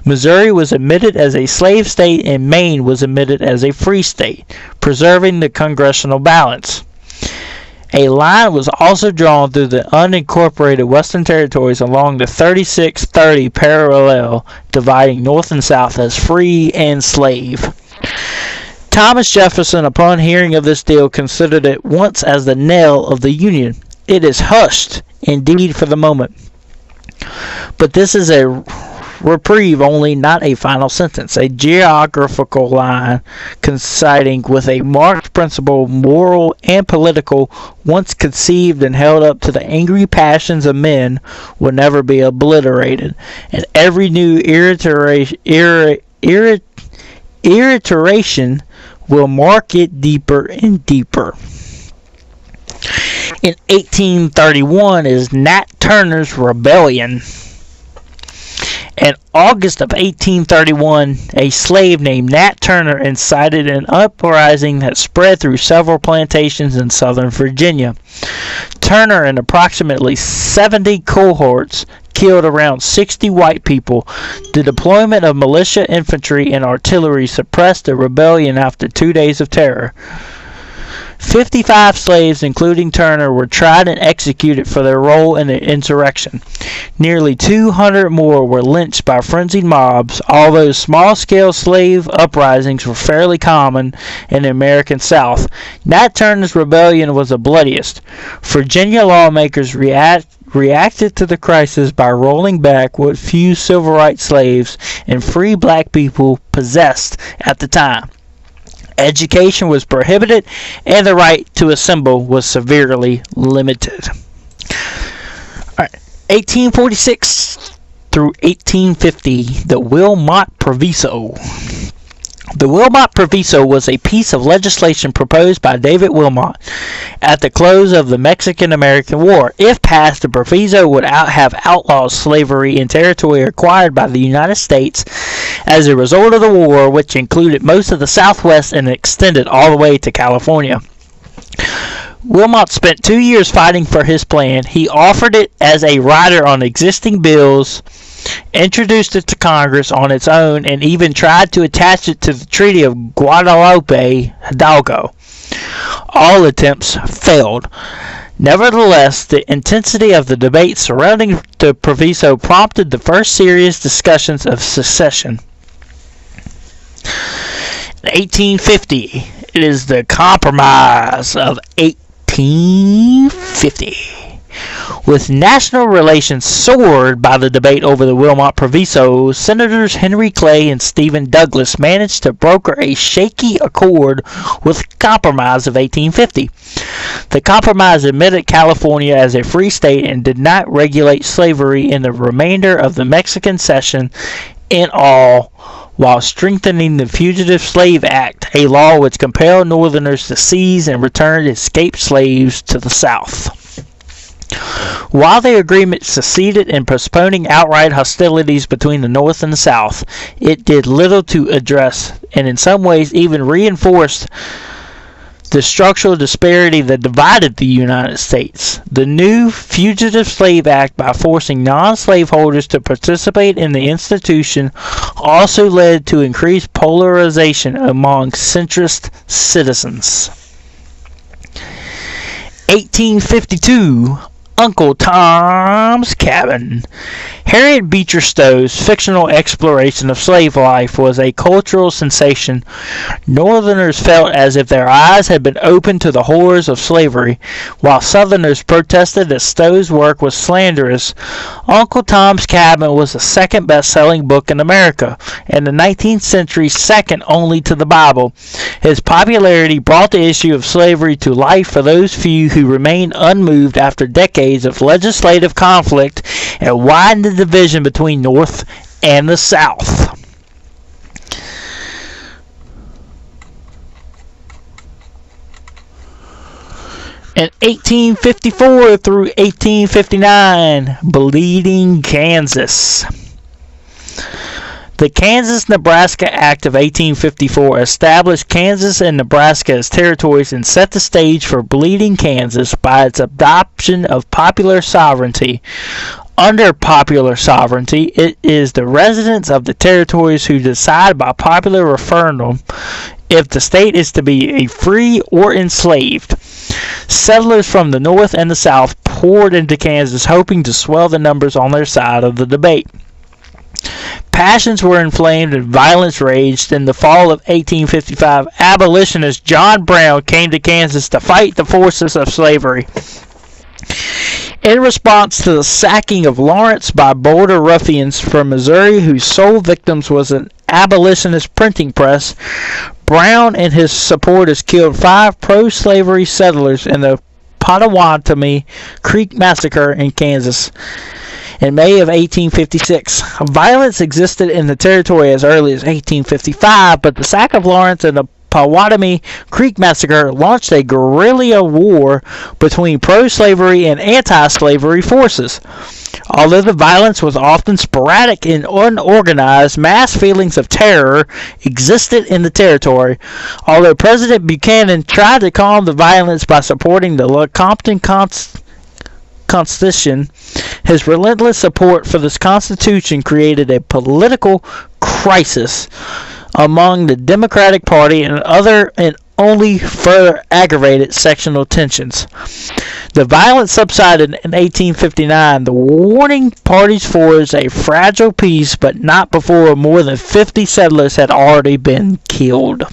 Missouri was admitted as a slave state and Maine was admitted as a free state, preserving the congressional balance. A line was also drawn through the unincorporated Western Territories along the 3630 parallel, dividing North and South as free and slave. Thomas Jefferson, upon hearing of this deal, considered it once as the knell of the Union. It is hushed, indeed, for the moment. But this is a reprieve only, not a final sentence. A geographical line coinciding with a marked principle, moral and political, once conceived and held up to the angry passions of men, will never be obliterated. And every new iteration will mark it deeper and deeper. In 1831 is Nat Turner's Rebellion. In August of 1831, a slave named Nat Turner incited an uprising that spread through several plantations in southern Virginia. Turner and approximately 70 cohorts killed around 60 white people. The deployment of militia, infantry, and artillery suppressed the rebellion after 2 days of terror. 55 slaves, including Turner, were tried and executed for their role in the insurrection. Nearly 200 more were lynched by frenzied mobs, although small-scale slave uprisings were fairly common in the American South. Nat Turner's rebellion was the bloodiest. Virginia lawmakers reacted to the crisis by rolling back what few civil rights slaves and free black people possessed at the time. Education was prohibited, and the right to assemble was severely limited. 1846 through 1850, the Wilmot Proviso. The Wilmot Proviso was a piece of legislation proposed by David Wilmot at the close of the Mexican-American War. If passed, the Proviso would have outlawed slavery in territory acquired by the United States as a result of the war, which included most of the Southwest and extended all the way to California. Wilmot spent 2 years fighting for his plan. He offered it as a rider on existing bills, introduced it to Congress on its own, and even tried to attach it to the Treaty of Guadalupe Hidalgo. All attempts failed. Nevertheless, the intensity of the debate surrounding the Proviso prompted the first serious discussions of secession. In 1850, it is the Compromise of 1850. With national relations soared by the debate over the Wilmot Proviso, Senators Henry Clay and Stephen Douglas managed to broker a shaky accord with the Compromise of 1850. The Compromise admitted California as a free state and did not regulate slavery in the remainder of the Mexican cession in all, while strengthening the Fugitive Slave Act, a law which compelled Northerners to seize and return escaped slaves to the South. While the agreement succeeded in postponing outright hostilities between the North and the South, it did little to address, and in some ways even reinforced, the structural disparity that divided the United States. The new Fugitive Slave Act, by forcing non-slaveholders to participate in the institution, also led to increased polarization among centrist citizens. 1852, Uncle Tom's Cabin. Harriet Beecher Stowe's fictional exploration of slave life was a cultural sensation. Northerners felt as if their eyes had been opened to the horrors of slavery, while Southerners protested that Stowe's work was slanderous. Uncle Tom's Cabin was the second best-selling book in America, and the 19th century second only to the Bible. His popularity brought the issue of slavery to life for those few who remained unmoved after decades of legislative conflict and widened the division between North and the South. In 1854 through 1859, Bleeding Kansas. The Kansas-Nebraska Act of 1854 established Kansas and Nebraska as territories and set the stage for Bleeding Kansas by its adoption of popular sovereignty. Under popular sovereignty, it is the residents of the territories who decide by popular referendum if the state is to be free or enslaved. Settlers from the North and the South poured into Kansas, hoping to swell the numbers on their side of the debate. Passions were inflamed and violence raged. In the fall of 1855, abolitionist John Brown came to Kansas to fight the forces of slavery. In response to the sacking of Lawrence by border ruffians from Missouri whose sole victims was an abolitionist printing press, Brown and his supporters killed 5 pro-slavery settlers in the Pottawatomie Creek Massacre in Kansas in May of 1856. Violence existed in the territory as early as 1855, but the sack of Lawrence and the Pottawatomie Creek Massacre launched a guerrilla war between pro-slavery and anti-slavery forces. Although the violence was often sporadic and unorganized, mass feelings of terror existed in the territory. Although President Buchanan tried to calm the violence by supporting the Lecompton Constitution, his relentless support for this Constitution created a political crisis among the Democratic Party and only further aggravated sectional tensions. The violence subsided in 1859. The warring parties forged a fragile peace, but not before more than 50 settlers had already been killed.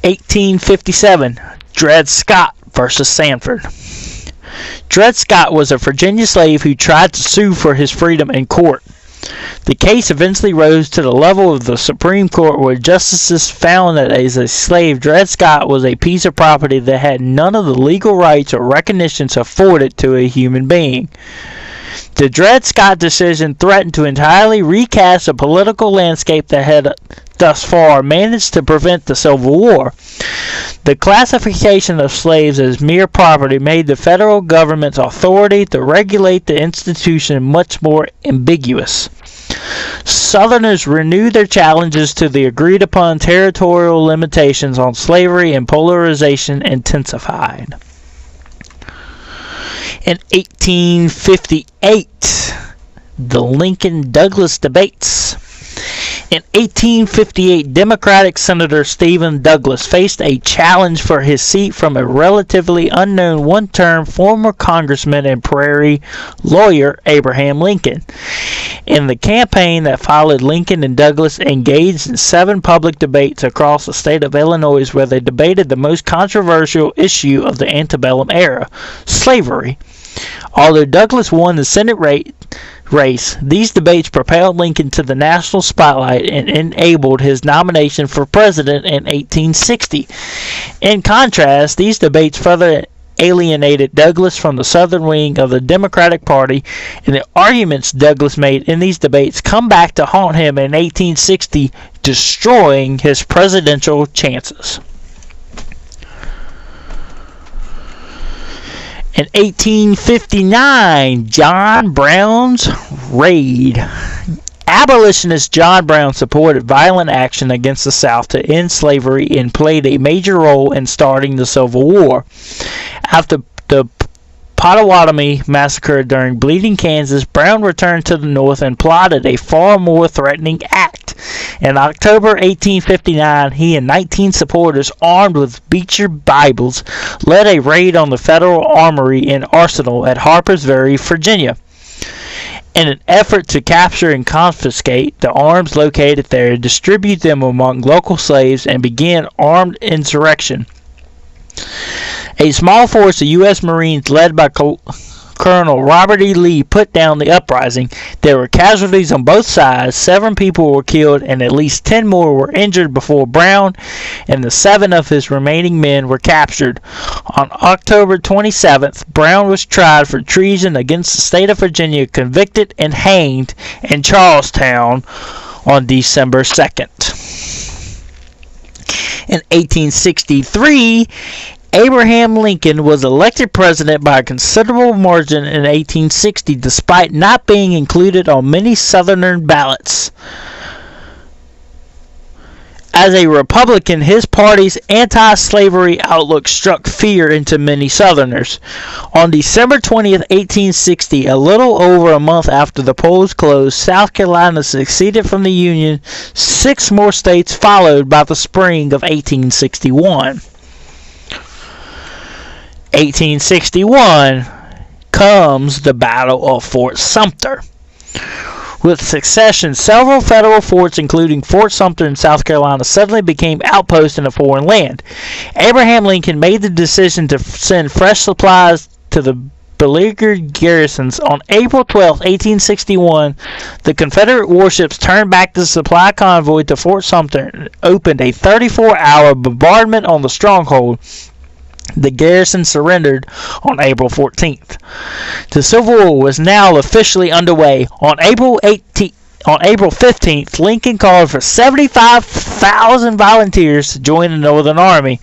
1857, Dred Scott versus Sanford. Dred Scott was a Virginia slave who tried to sue for his freedom in court. The case eventually rose to the level of the Supreme Court, where justices found that as a slave, Dred Scott was a piece of property that had none of the legal rights or recognitions afforded to a human being. The Dred Scott decision threatened to entirely recast the political landscape that had thus far managed to prevent the Civil War. The classification of slaves as mere property made the federal government's authority to regulate the institution much more ambiguous. Southerners renewed their challenges to the agreed-upon territorial limitations on slavery, and polarization intensified. In 1858, the Lincoln-Douglas debates. In 1858, Democratic Senator Stephen Douglas faced a challenge for his seat from a relatively unknown one-term former congressman and prairie lawyer, Abraham Lincoln. In the campaign that followed, Lincoln and Douglas engaged in 7 public debates across the state of Illinois, where they debated the most controversial issue of the antebellum era, slavery. Although Douglas won the Senate race, these debates propelled Lincoln to the national spotlight and enabled his nomination for president in 1860. In contrast, these debates further alienated Douglas from the southern wing of the Democratic Party, and the arguments Douglas made in these debates come back to haunt him in 1860, destroying his presidential chances. In 1859, John Brown's Raid. Abolitionist John Brown supported violent action against the South to end slavery and played a major role in starting the Civil War. After the Potawatomi massacre during Bleeding, Kansas, Brown returned to the North and plotted a far more threatening act. In October 1859, he and 19 supporters, armed with Beecher Bibles, led a raid on the Federal Armory and Arsenal at Harper's Ferry, Virginia. In an effort to capture and confiscate the arms located there, distribute them among local slaves, and begin armed insurrection. A small force of U.S. Marines led by Colonel Robert E. Lee put down the uprising. There were casualties on both sides. 7 people were killed and at least 10 more were injured before Brown and the 7 of his remaining men were captured. On October 27th, Brown was tried for treason against the state of Virginia, convicted and hanged in Charlestown on December 2nd. In 1863, Abraham Lincoln was elected president by a considerable margin in 1860, despite not being included on many Southern ballots. As a Republican, his party's anti-slavery outlook struck fear into many Southerners. On December 20th, 1860, a little over a month after the polls closed, South Carolina seceded from the Union. 6 more states followed by the spring of 1861. 1861 comes the Battle of Fort Sumter. With succession, several federal forts, including Fort Sumter in South Carolina, suddenly became outposts in a foreign land. Abraham Lincoln made the decision to send fresh supplies to the beleaguered garrisons. On April 12, 1861, the Confederate warships turned back the supply convoy to Fort Sumter and opened a 34-hour bombardment on the stronghold. The garrison surrendered on April 14th. The Civil War was now officially underway. On April 15th, Lincoln called for 75,000 volunteers to join the Northern Army.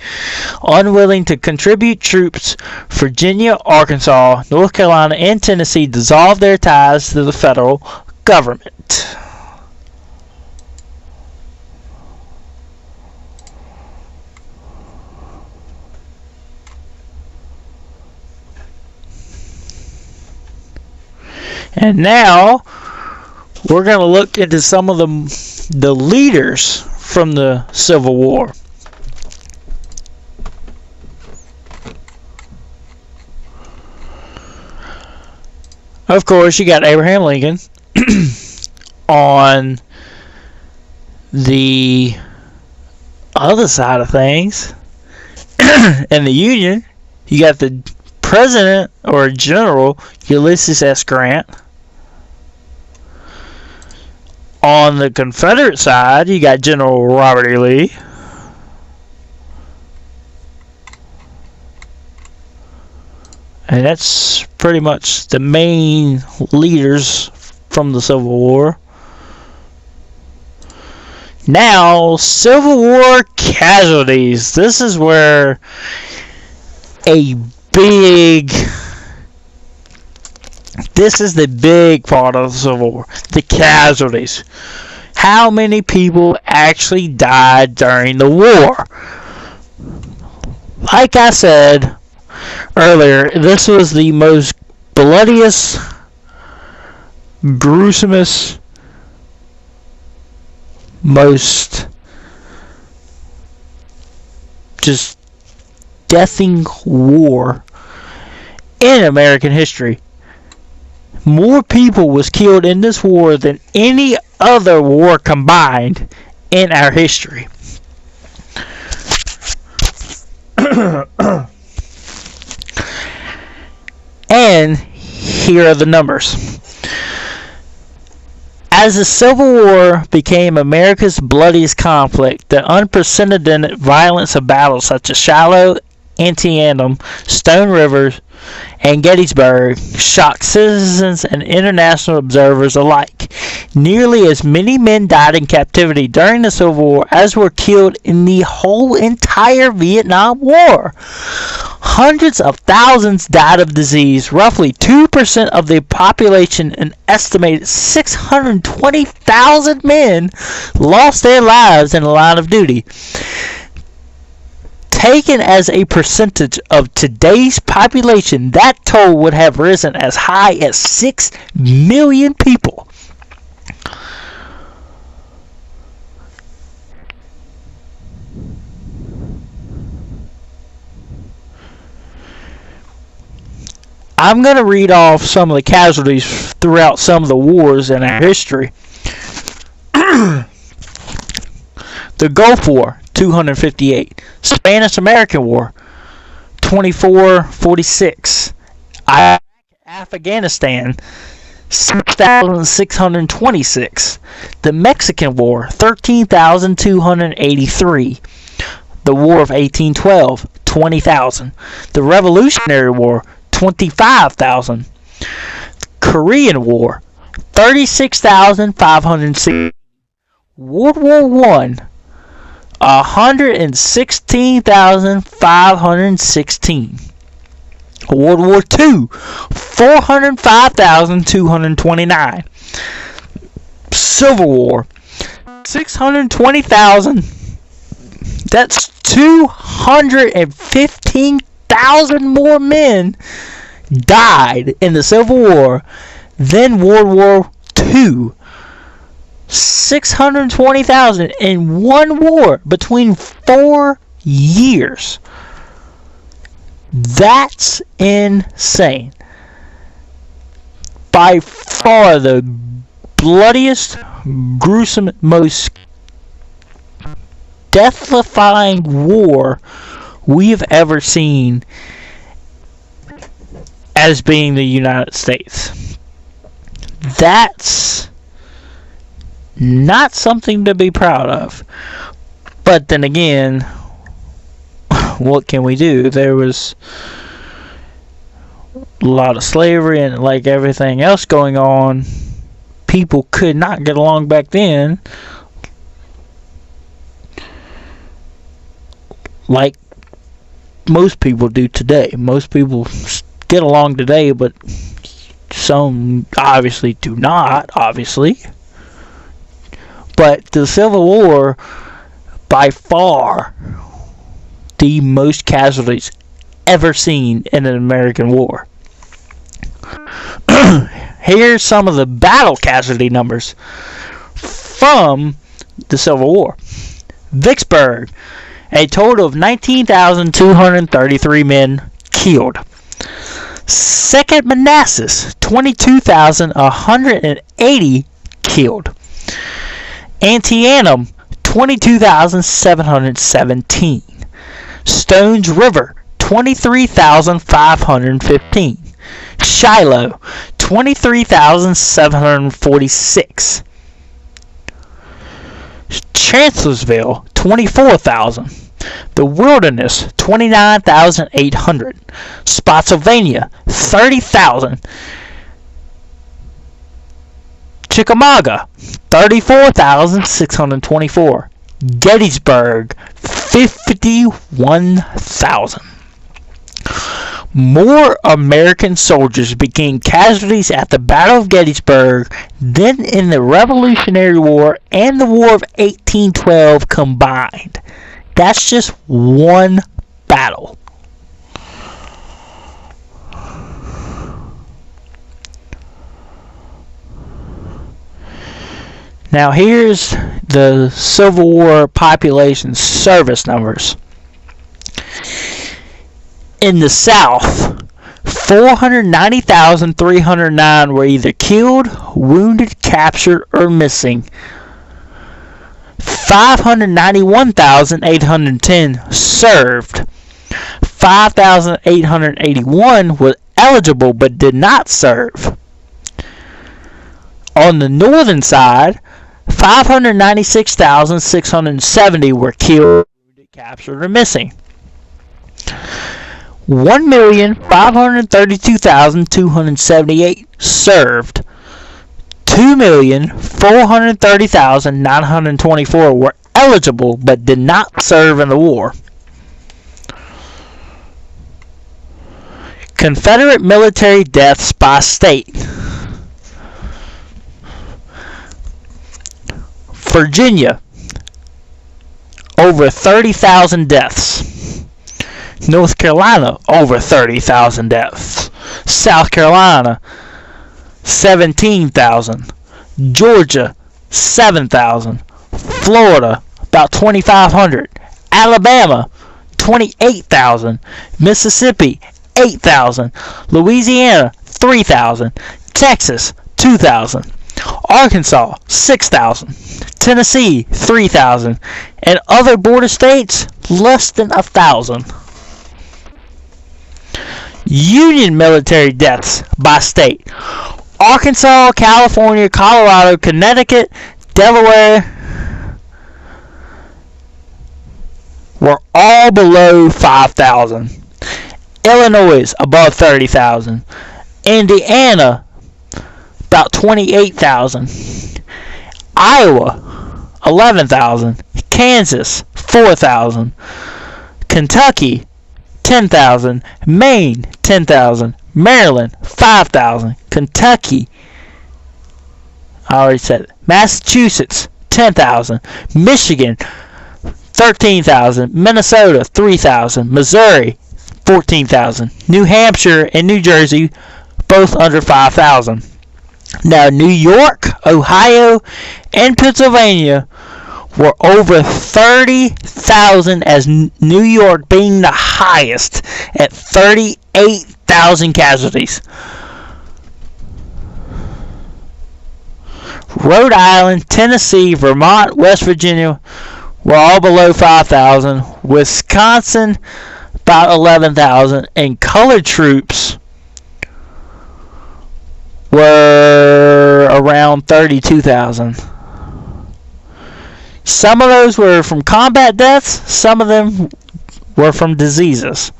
Unwilling to contribute troops, Virginia, Arkansas, North Carolina, and Tennessee dissolved their ties to the federal government. And now we're going to look into some of the leaders from the Civil War. Of course, you got Abraham Lincoln. On the other side of things, in the Union, you got the President or General Ulysses S. Grant. On the Confederate side, you got General Robert E. Lee. And that's pretty much the main leaders from the Civil War. Now, Civil War casualties. This is where this is the big part of the Civil War. The casualties. How many people actually died during the war? Like I said earlier, this was the most bloodiest, gruesomest, most just deathing war in American history. More people was killed in this war than any other war combined in our history. And here are the numbers. As the Civil War became America's bloodiest conflict, the unprecedented violence of battles such as Shiloh, Antietam, Stone River, and Gettysburg shocked citizens and international observers alike. Nearly as many men died in captivity during the Civil War as were killed in the whole entire Vietnam War. Hundreds of thousands died of disease. Roughly 2% of the population, an estimated 620,000 men, lost their lives in the line of duty. Taken as a percentage of today's population, that toll would have risen as high as 6 million people. I'm going to read off some of the casualties throughout some of the wars in our history. The Gulf War, 258. Spanish-American War, 2446. Afghanistan, 6,626. The Mexican War, 13,283. The War of 1812, 20,000. The Revolutionary War, 25,000. Korean War, 36,560. World War One, 116,516. World War II, 405,229. Civil War, 620,000. That's 215,000 more men died in the Civil War than World War II. 620,000 in one war between 4 years. That's insane. By far the bloodiest, gruesome, most death-defying war we have ever seen as being the United States. That's not something to be proud of. But then again, what can we do? There was a lot of slavery and like everything else going on. People could not get along back then like most people do today. Most people get along today, but some obviously do not, obviously. But the Civil War, by far, the most casualties ever seen in an American war. Here's some of the battle casualty numbers from the Civil War. Vicksburg, a total of 19,233 men killed. Second Manassas, 22,180 killed. Antietam, 22,717. Stones River, 23,515. Shiloh, 23,746. Chancellorsville, 24,000. The Wilderness, 29,800. Spotsylvania, 30,000. Chickamauga, 34,624. Gettysburg, 51,000. More American soldiers became casualties at the Battle of Gettysburg than in the Revolutionary War and the War of 1812 combined. That's just one battle. Now here's the Civil War population service numbers. In the South, 490,309 were either killed, wounded, captured, or missing. 591,810 served. 5,881 were eligible but did not serve. On the northern side, 596,670 were killed, wounded, captured, or missing. 1,532,278 served. 2,430,924 were eligible but did not serve in the war. Confederate military deaths by state. Virginia, over 30,000 deaths. North Carolina, over 30,000 deaths. South Carolina, 17,000. Georgia, 7,000. Florida, about 2,500. Alabama, 28,000. Mississippi, 8,000. Louisiana, 3,000. Texas, 2,000. Arkansas, 6,000. Tennessee, 3,000. And other border states, less than 1,000. Union military deaths by state. Arkansas, California, Colorado, Connecticut, Delaware were all below 5,000. Illinois above 30,000. Indiana about 28,000. Iowa 11,000. Kansas 4,000. Kentucky 10,000. Maine 10,000. Maryland 5,000. Kentucky, I already said it. Massachusetts 10,000. Michigan 13,000. Minnesota 3,000. Missouri 14,000. New Hampshire and New Jersey both under 5,000. Now New York, Ohio, and Pennsylvania were over 30,000, as New York being the highest at 38,000 casualties. Rhode Island, Tennessee, Vermont, West Virginia were all below 5,000. Wisconsin about 11,000, and colored troops were around 32,000. Some of those were from combat deaths, some of them were from diseases.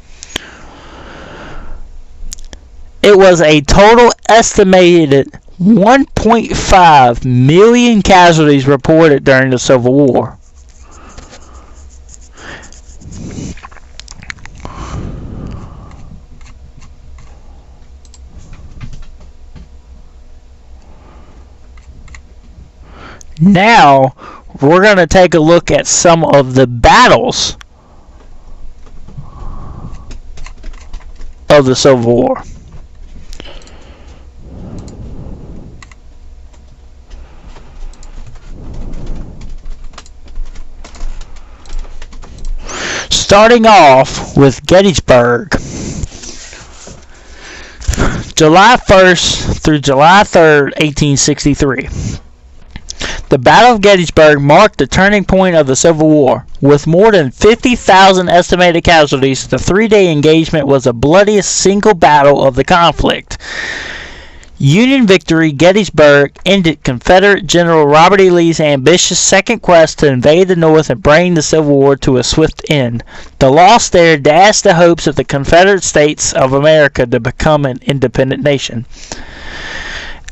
It was a total estimated 1.5 million casualties reported during the Civil War. Now, we're going to take a look at some of the battles of the Civil War. Starting off with Gettysburg, July 1st through July 3rd, 1863. The Battle of Gettysburg marked the turning point of the Civil War. With more than 50,000 estimated casualties, the three-day engagement was the bloodiest single battle of the conflict. Union victory, Gettysburg, ended Confederate General Robert E. Lee's ambitious second quest to invade the North and bring the Civil War to a swift end. The loss there dashed the hopes of the Confederate States of America to become an independent nation.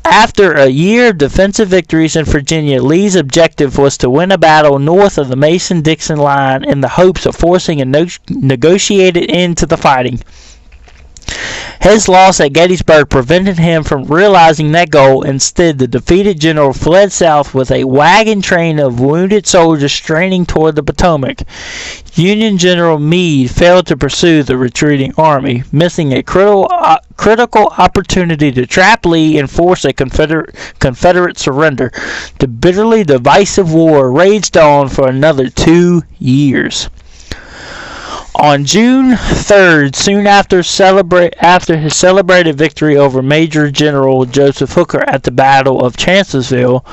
After a year of defensive victories in Virginia, Lee's objective was to win a battle north of the Mason-Dixon line in the hopes of forcing a negotiated end to the fighting. His loss at Gettysburg prevented him from realizing that goal. Instead, the defeated general fled south with a wagon train of wounded soldiers straining toward the Potomac. Union General Meade failed to pursue the retreating army, missing a critical opportunity to trap Lee and force a Confederate surrender. The bitterly divisive war raged on for another 2 years. On June 3rd, soon after his celebrated victory over Major General Joseph Hooker at the Battle of Chancellorsville,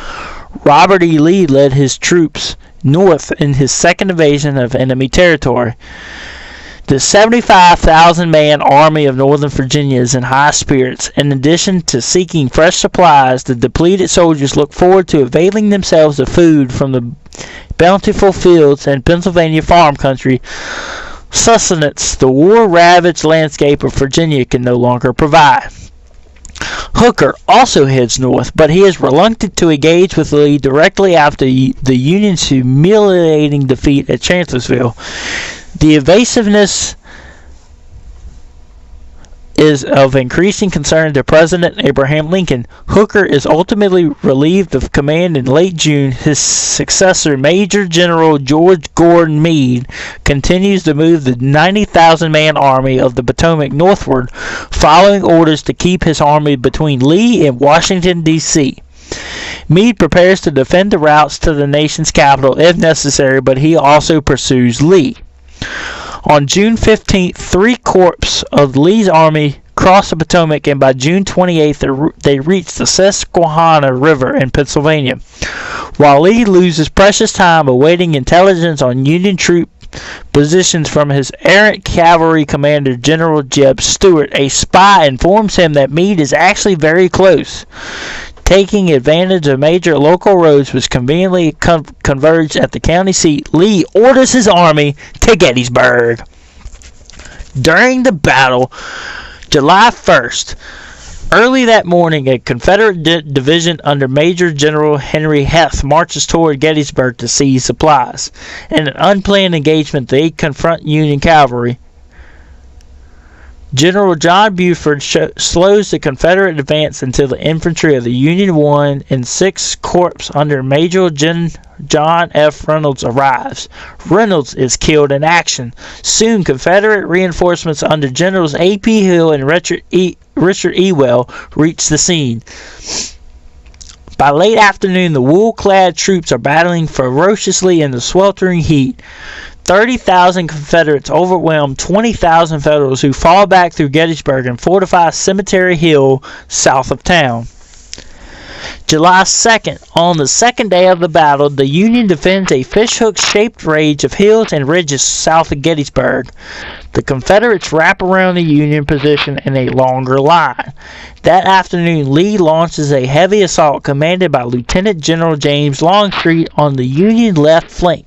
Robert E. Lee led his troops north in his second invasion of enemy territory. The 75,000-man Army of Northern Virginia is in high spirits. In addition to seeking fresh supplies, the depleted soldiers look forward to availing themselves of food from the bountiful fields and Pennsylvania farm country. Sustenance the war-ravaged landscape of Virginia can no longer provide. Hooker also heads north, but he is reluctant to engage with Lee directly after the Union's humiliating defeat at Chancellorsville. The evasiveness is of increasing concern to President Abraham Lincoln. Hooker is ultimately relieved of command in late June. His successor, Major General George Gordon Meade, continues to move the 90,000-man Army of the Potomac northward, following orders to keep his army between Lee and Washington, D.C. Meade prepares to defend the routes to the nation's capital if necessary, but he also pursues Lee. On June 15th, 3 corps of Lee's army crossed the Potomac, and by June 28th, they reached the Susquehanna River in Pennsylvania. While Lee loses precious time awaiting intelligence on Union troop positions from his errant cavalry commander, General Jeb Stuart, a spy informs him that Meade is actually very close. Taking advantage of major local roads which conveniently converge at the county seat, Lee orders his army to Gettysburg. During the battle, July 1st, early that morning, a Confederate division under Major General Henry Heth marches toward Gettysburg to seize supplies. In an unplanned engagement, they confront Union cavalry. General John Buford slows the Confederate advance until the infantry of the Union 1 and 6 Corps under Major John F. Reynolds arrives. Reynolds is killed in action. Soon, Confederate reinforcements under Generals A.P. Hill and Richard Ewell reach the scene. By late afternoon, the wool-clad troops are battling ferociously in the sweltering heat. 30,000 Confederates overwhelm 20,000 Federals, who fall back through Gettysburg and fortify Cemetery Hill south of town. July 2nd, on the second day of the battle, the Union defends a fishhook-shaped range of hills and ridges south of Gettysburg. The Confederates wrap around the Union position in a longer line. That afternoon, Lee launches a heavy assault commanded by Lieutenant General James Longstreet on the Union left flank.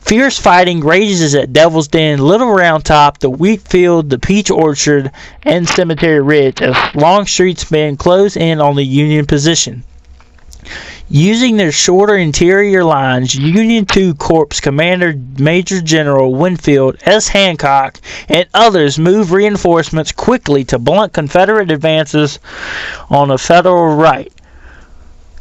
Fierce fighting rages at Devil's Den, Little Round Top, the Wheat Field, the Peach Orchard, and Cemetery Ridge as Longstreet's men close in on the Union position. Using their shorter interior lines, Union 2 Corps Commander Major General Winfield S. Hancock and others move reinforcements quickly to blunt Confederate advances on the Federal right.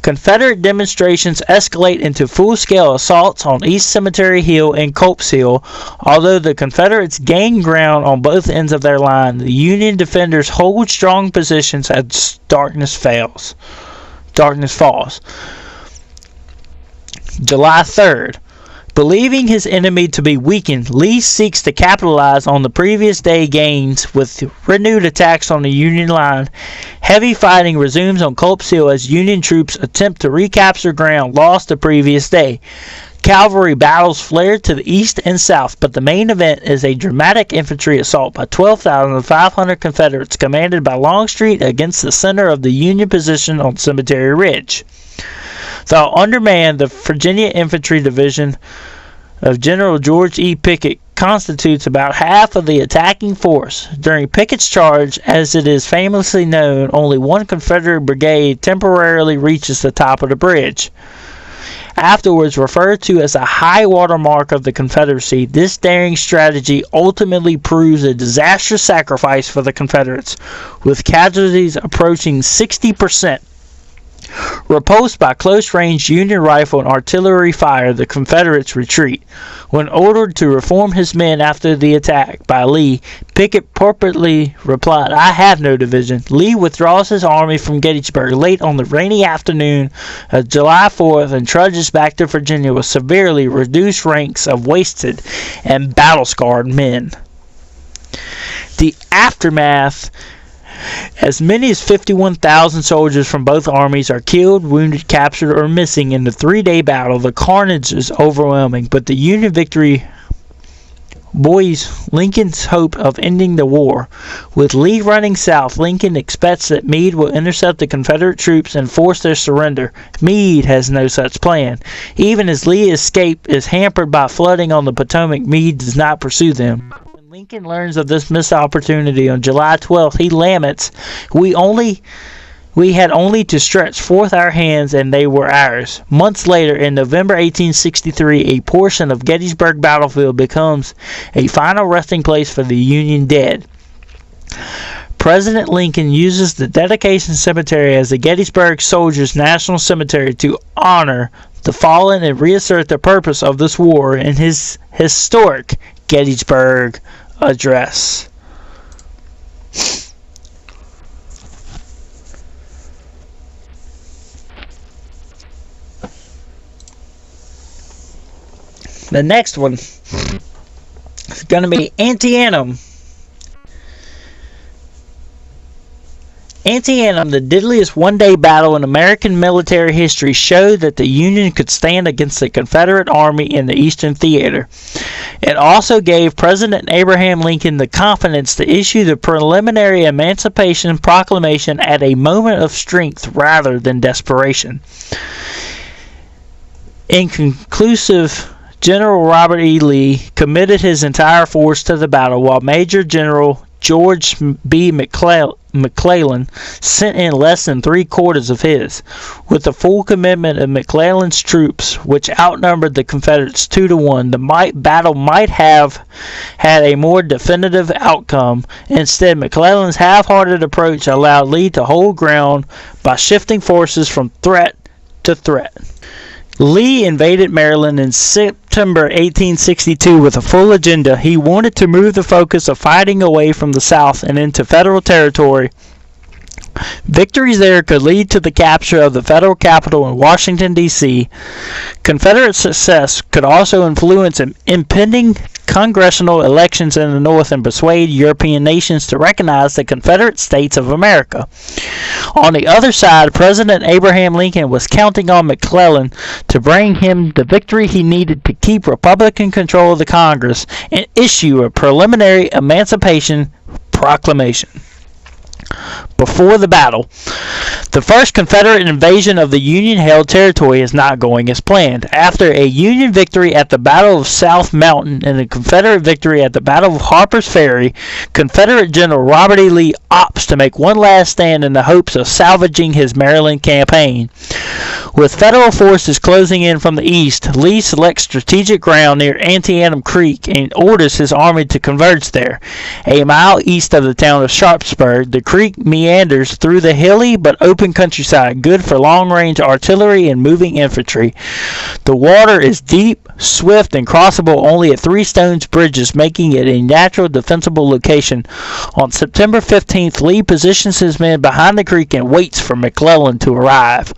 Confederate demonstrations escalate into full-scale assaults on East Cemetery Hill and Culp's Hill. Although the Confederates gain ground on both ends of their line, the Union defenders hold strong positions as darkness falls. July 3rd. Believing his enemy to be weakened, Lee seeks to capitalize on the previous day gains with renewed attacks on the Union line. Heavy fighting resumes on Culp's Hill as Union troops attempt to recapture ground lost the previous day. Cavalry battles flare to the east and south, but the main event is a dramatic infantry assault by 12,500 Confederates commanded by Longstreet against the center of the Union position on Cemetery Ridge. Though undermanned, the Virginia Infantry Division of General George E. Pickett constitutes about half of the attacking force. During Pickett's charge, as it is famously known, only one Confederate brigade temporarily reaches the top of the bridge. Afterwards referred to as a high water mark of the Confederacy, this daring strategy ultimately proves a disastrous sacrifice for the Confederates, with casualties approaching 60%. Repulsed by close-range Union rifle and artillery fire, the Confederates retreat. When ordered to reform his men after the attack by Lee, Pickett purportedly replied, "I have no division." Lee withdraws his army from Gettysburg late on the rainy afternoon of July 4th and trudges back to Virginia with severely reduced ranks of wasted and battle-scarred men. The aftermath: as many as 51,000 soldiers from both armies are killed, wounded, captured, or missing in the three-day battle. The carnage is overwhelming, but the Union victory buoys Lincoln's hope of ending the war. With Lee running south, Lincoln expects that Meade will intercept the Confederate troops and force their surrender. Meade has no such plan. Even as Lee's escape is hampered by flooding on the Potomac, Meade does not pursue them. Lincoln learns of this missed opportunity on July 12th. He laments, We had only to stretch forth our hands and they were ours." Months later, in November 1863, a portion of Gettysburg battlefield becomes a final resting place for the Union dead. President Lincoln uses the Dedication Cemetery as the Gettysburg Soldiers' National Cemetery to honor the fallen and reassert the purpose of this war in his historic Gettysburg Address. The next one is going to be Antietam. Antietam, the deadliest one-day battle in American military history, showed that the Union could stand against the Confederate Army in the Eastern Theater. It also gave President Abraham Lincoln the confidence to issue the preliminary Emancipation Proclamation at a moment of strength rather than desperation. Inconclusive, General Robert E. Lee committed his entire force to the battle, while Major General George B. McClellan sent in less than three-quarters of his. With the full commitment of McClellan's troops, which outnumbered the Confederates 2-1, the battle might have had a more definitive outcome. Instead, McClellan's half-hearted approach allowed Lee to hold ground by shifting forces from threat to threat. Lee invaded Maryland in September 1862 with a full agenda. He wanted to move the focus of fighting away from the South and into federal territory. Victories there could lead to the capture of the federal capital in Washington, D.C. Confederate success could also influence impending congressional elections in the North and persuade European nations to recognize the Confederate States of America. On the other side, President Abraham Lincoln was counting on McClellan to bring him the victory he needed to keep Republican control of the Congress and issue a preliminary Emancipation Proclamation. Before the battle, the first Confederate invasion of the Union-held territory is not going as planned. After a Union victory at the Battle of South Mountain and a Confederate victory at the Battle of Harper's Ferry, Confederate General Robert E. Lee opts to make one last stand in the hopes of salvaging his Maryland campaign. With federal forces closing in from the east, Lee selects strategic ground near Antietam Creek and orders his army to converge there. A mile east of the town of Sharpsburg, the creek meanders through the hilly but open countryside, good for long-range artillery and moving infantry. The water is deep, swift, and crossable only at three stone bridges, making it a natural defensible location. On September 15th, Lee positions his men behind the creek and waits for McClellan to arrive.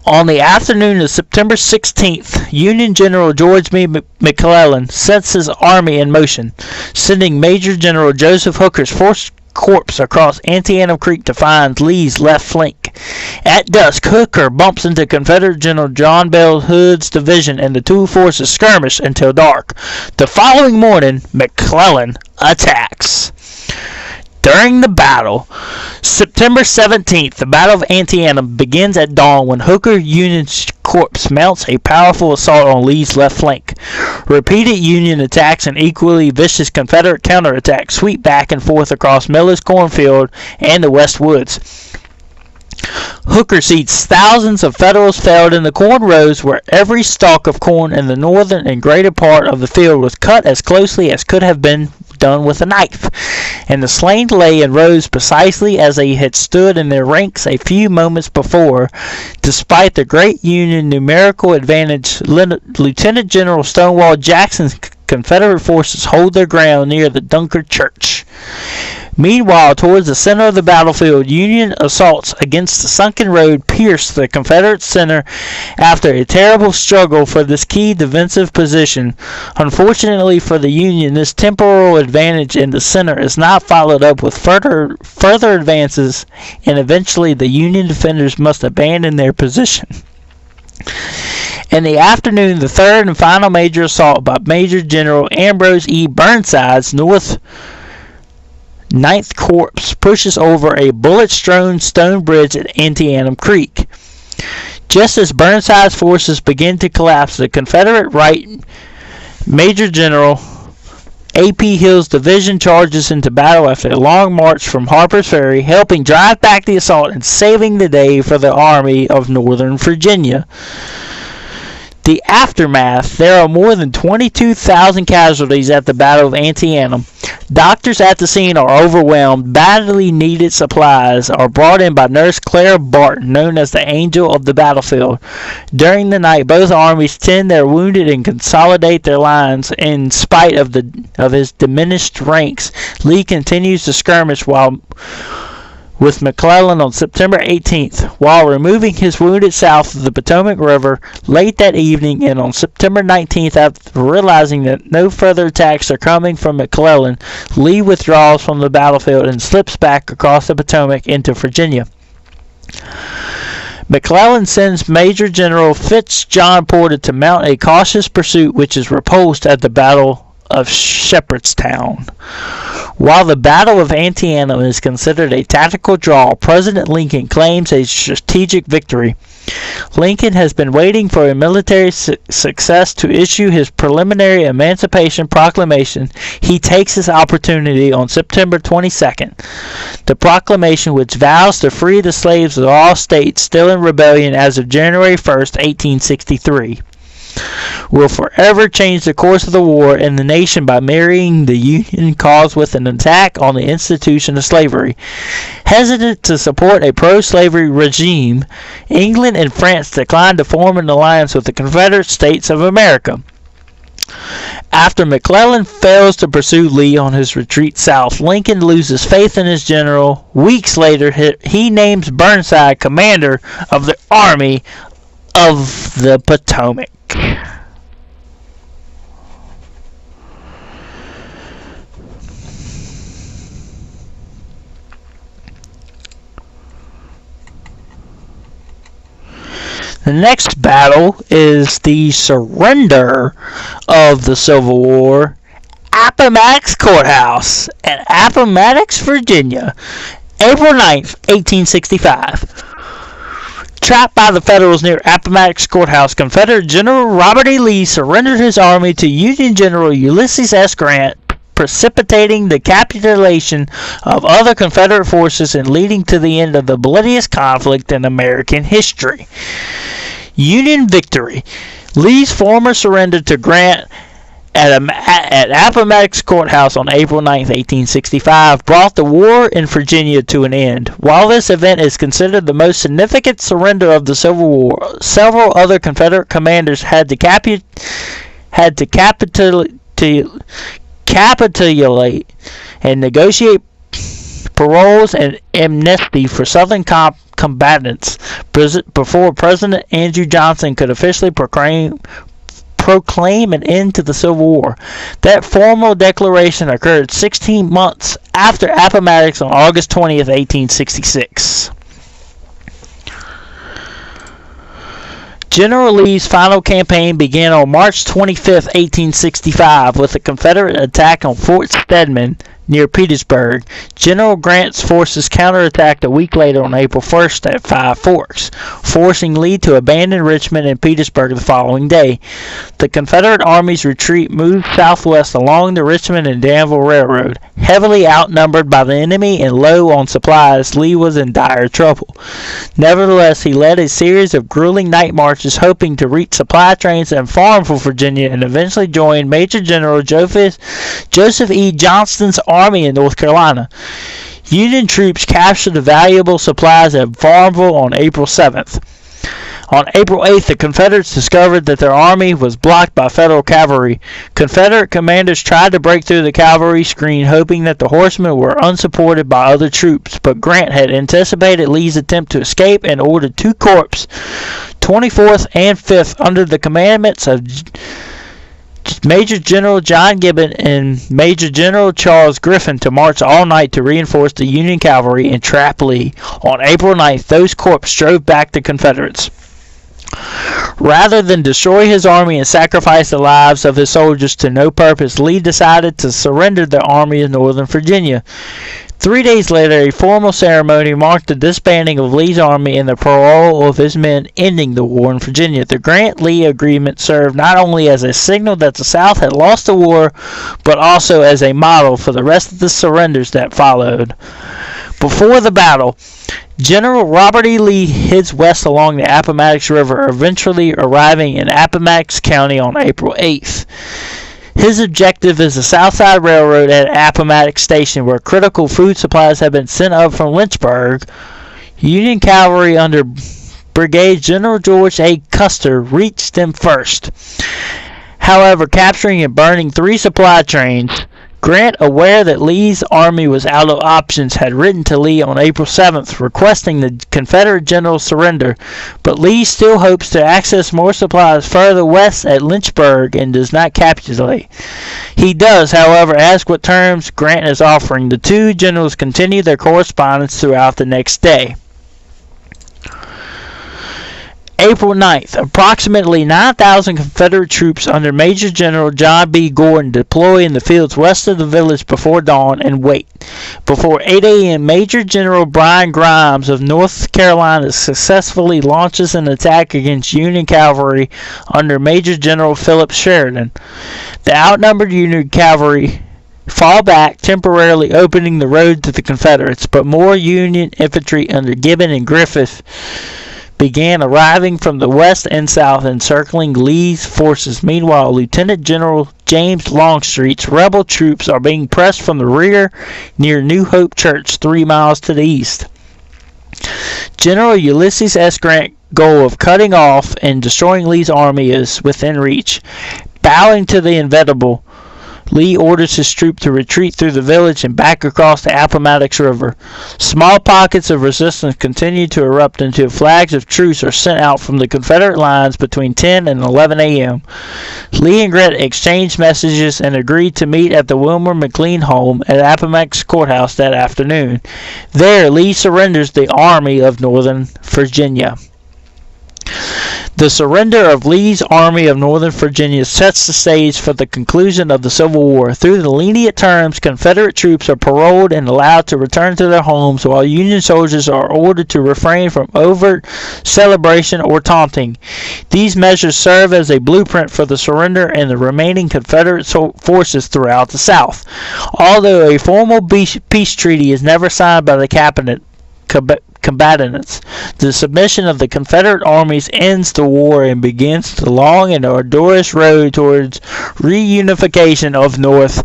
On the afternoon of September 16th, Union General George B. McClellan sets his army in motion, sending Major General Joseph Hooker's Fourth Corps across Antietam Creek to find Lee's left flank. At dusk, Hooker bumps into Confederate General John Bell Hood's division, and the two forces skirmish until dark. The following morning, McClellan attacks. During the battle, September 17th, the Battle of Antietam begins at dawn when Hooker Union Corps mounts a powerful assault on Lee's left flank. Repeated Union attacks and equally vicious Confederate counterattacks sweep back and forth across Miller's cornfield and the West Woods. Hooker sees thousands of Federals felled in the corn rows, where every stalk of corn in the northern and greater part of the field was cut as closely as could have been done with a knife, and the slain lay in rows precisely as they had stood in their ranks a few moments before. Despite the great Union numerical advantage, Lieutenant General Stonewall Jackson's Confederate forces hold their ground near the Dunkard Church. Meanwhile, towards the center of the battlefield, Union assaults against the sunken road pierce the Confederate center after a terrible struggle for this key defensive position. Unfortunately for the Union, this temporal advantage in the center is not followed up with further advances, and eventually the Union defenders must abandon their position. In the afternoon, the third and final major assault by Major General Ambrose E. Burnside's 9th Corps pushes over a bullet-strewn stone bridge at Antietam Creek. Just as Burnside's forces begin to collapse, the Confederate right Major General A.P. Hill's division charges into battle after a long march from Harper's Ferry, helping drive back the assault and saving the day for the Army of Northern Virginia. The aftermath: there are more than 22,000 casualties at the Battle of Antietam. Doctors at the scene are overwhelmed. Badly needed supplies are brought in by Nurse Clara Barton, known as the Angel of the Battlefield. During the night, both armies tend their wounded and consolidate their lines. In spite of his diminished ranks, Lee continues to skirmish with McClellan on September 18th, while removing his wounded south of the Potomac River. Late that evening and on September 19th, after realizing that no further attacks are coming from McClellan, Lee withdraws from the battlefield and slips back across the Potomac into Virginia. McClellan sends Major General Fitz-John Porter to mount a cautious pursuit, which is repulsed at the Battle of Shepherdstown. While the Battle of Antietam is considered a tactical draw, President Lincoln claims a strategic victory. Lincoln has been waiting for a military success to issue his preliminary Emancipation Proclamation. He takes his opportunity on September 22nd. The proclamation, which vows to free the slaves of all states still in rebellion as of January 1st, 1863. Will forever change the course of the war and the nation by marrying the Union cause with an attack on the institution of slavery. Hesitant to support a pro-slavery regime, England and France declined to form an alliance with the Confederate States of America. After McClellan fails to pursue Lee on his retreat south, Lincoln loses faith in his general. Weeks later, he names Burnside commander of the Army of the Potomac. The next battle is the surrender of the Civil War, Appomattox Courthouse in Appomattox, Virginia, April 9th, 1865. Trapped by the Federals near Appomattox Courthouse, Confederate General Robert E. Lee surrendered his army to Union General Ulysses S. Grant, precipitating the capitulation of other Confederate forces and leading to the end of the bloodiest conflict in American history. Union victory. Lee's former surrender to Grant at Appomattox Courthouse on April 9, 1865, brought the war in Virginia to an end. While this event is considered the most significant surrender of the Civil War, several other Confederate commanders had to capitulate and negotiate paroles and amnesty for Southern combatants before President Andrew Johnson could officially proclaim an end to the Civil War. That formal declaration occurred 16 months after Appomattox on August 20th, 1866. General Lee's final campaign began on March 25, 1865, with a Confederate attack on Fort Stedman near Petersburg. General Grant's forces counterattacked a week later on April 1st at Five Forks, forcing Lee to abandon Richmond and Petersburg the following day. The Confederate Army's retreat moved southwest along the Richmond and Danville Railroad. Heavily outnumbered by the enemy and low on supplies, Lee was in dire trouble. Nevertheless, he led a series of grueling night marches, hoping to reach supply trains in Farmville, Virginia, and eventually joined Major General Joseph E. Johnston's army in North Carolina. Union troops captured the valuable supplies at Farmville on April 7th. On April 8th, the Confederates discovered that their army was blocked by Federal cavalry. Confederate commanders tried to break through the cavalry screen, hoping that the horsemen were unsupported by other troops, but Grant had anticipated Lee's attempt to escape and ordered two corps, 24th and 5th, under the commandments of Major General John Gibbon and Major General Charles Griffin, to march all night to reinforce the Union cavalry and trap Lee. On April 9th, those corps drove back the Confederates. Rather than destroy his army and sacrifice the lives of his soldiers to no purpose, Lee decided to surrender the army of Northern Virginia. 3 days later, a formal ceremony marked the disbanding of Lee's army and the parole of his men, ending the war in Virginia. The Grant-Lee agreement served not only as a signal that the South had lost the war, but also as a model for the rest of the surrenders that followed. Before the battle, General Robert E. Lee heads west along the Appomattox River, eventually arriving in Appomattox County on April 8th. His objective is the Southside Railroad at Appomattox Station, where critical food supplies have been sent up from Lynchburg. Union cavalry under Brigadier General George A. Custer reached them first. However, capturing and burning 3 supply trains, Grant, aware that Lee's army was out of options, had written to Lee on April 7th requesting the Confederate general's surrender, but Lee still hopes to access more supplies further west at Lynchburg and does not capitulate. He does, however, ask what terms Grant is offering. The two generals continue their correspondence throughout the next day. April 9th, approximately 9,000 Confederate troops under Major General John B. Gordon deploy in the fields west of the village before dawn and wait. Before 8 a.m., Major General Brian Grimes of North Carolina successfully launches an attack against Union cavalry under Major General Philip Sheridan. The outnumbered Union cavalry fall back, temporarily opening the road to the Confederates, but more Union infantry under Gibbon and Griffith began arriving from the west and south, encircling Lee's forces. Meanwhile, Lieutenant General James Longstreet's rebel troops are being pressed from the rear near New Hope Church, 3 miles to the east. General Ulysses S. Grant's goal of cutting off and destroying Lee's army is within reach. Bowing to the inevitable, Lee orders his troops to retreat through the village and back across the Appomattox River. Small pockets of resistance continue to erupt until flags of truce are sent out from the Confederate lines between 10 and 11 a.m. Lee and Grant exchange messages and agreed to meet at the Wilmer McLean home at Appomattox Courthouse that afternoon. There, Lee surrenders the Army of Northern Virginia. The surrender of Lee's Army of Northern Virginia sets the stage for the conclusion of the Civil War. Through the lenient terms, Confederate troops are paroled and allowed to return to their homes, while Union soldiers are ordered to refrain from overt celebration or taunting. These measures serve as a blueprint for the surrender and the remaining Confederate forces throughout the South. Although a formal peace treaty is never signed by the cabinet, combatants, the submission of the Confederate armies ends the war and begins the long and arduous road towards reunification of North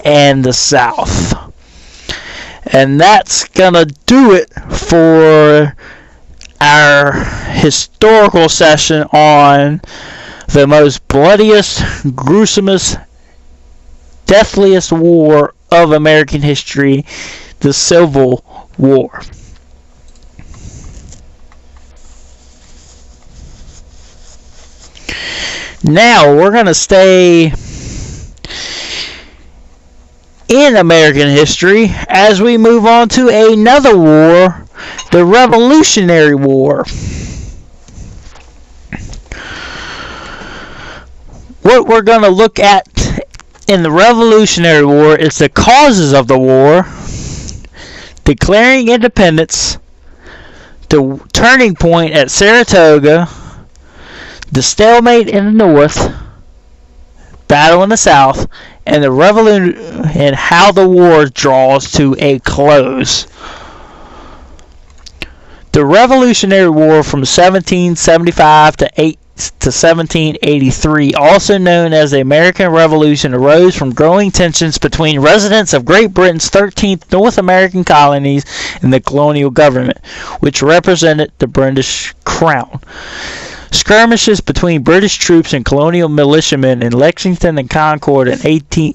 and the South. And that's gonna do it for our historical session on the most bloodiest, gruesomest, deathliest war of American history, the Civil War. Now we're going to stay in American history as we move on to another war, the Revolutionary War. What we're going to look at in the Revolutionary War is the causes of the war, declaring independence, the turning point at Saratoga, the stalemate in the North, battle in the South, and the revolution and how the war draws to a close. The Revolutionary War from 1775 to 1783, also known as the American Revolution, arose from growing tensions between residents of Great Britain's 13th North American colonies and the colonial government, which represented the British Crown. Skirmishes between British troops and colonial militiamen in Lexington and Concord in April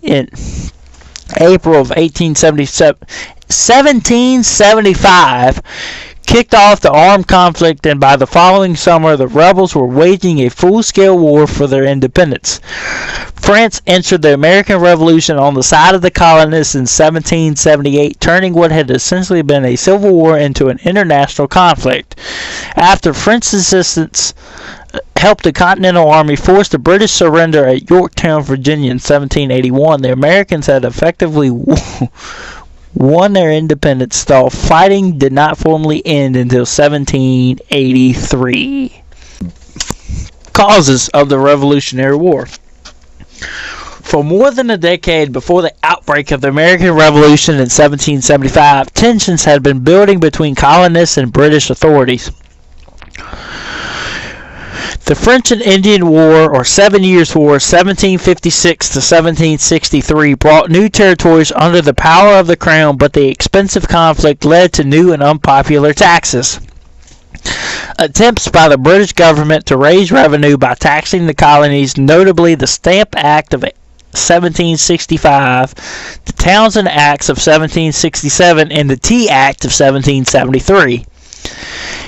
of 1775 kicked off the armed conflict, and by the following summer the rebels were waging a full-scale war for their independence. France entered the American Revolution on the side of the colonists in 1778, turning what had essentially been a civil war into an international conflict. After French resistance helped the Continental Army force the British surrender at Yorktown, Virginia in 1781, the Americans had effectively won their independence, though fighting did not formally end until 1783. Causes of the Revolutionary War. For more than a decade before the outbreak of the American Revolution in 1775, tensions had been building between colonists and British authorities. The French and Indian War, or 7 Years' War, 1756 to 1763, brought new territories under the power of the crown, but the expensive conflict led to new and unpopular taxes. Attempts by the British government to raise revenue by taxing the colonies, notably the Stamp Act of 1765, the Townshend Acts of 1767, and the Tea Act of 1773,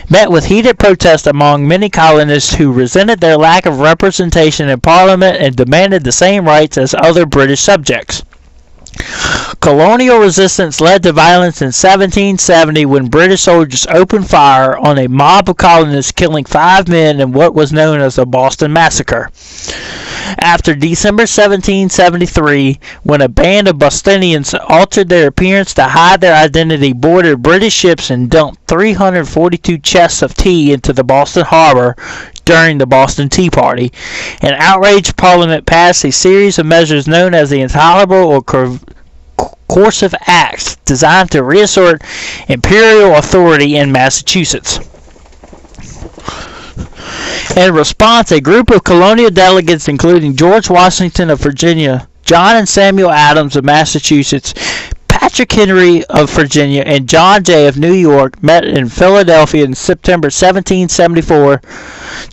met with heated protest among many colonists who resented their lack of representation in Parliament and demanded the same rights as other British subjects. Colonial resistance led to violence in 1770 when British soldiers opened fire on a mob of colonists, killing 5 men in what was known as the Boston Massacre. After December 1773, when a band of Bostonians altered their appearance to hide their identity, boarded British ships and dumped 342 chests of tea into the Boston harbor during the Boston Tea Party, an outraged Parliament passed a series of measures known as the Intolerable or Coercive Acts, designed to reassert imperial authority in Massachusetts. In response, a group of colonial delegates, including George Washington of Virginia, John and Samuel Adams of Massachusetts, Patrick Henry of Virginia, and John Jay of New York, met in Philadelphia in September 1774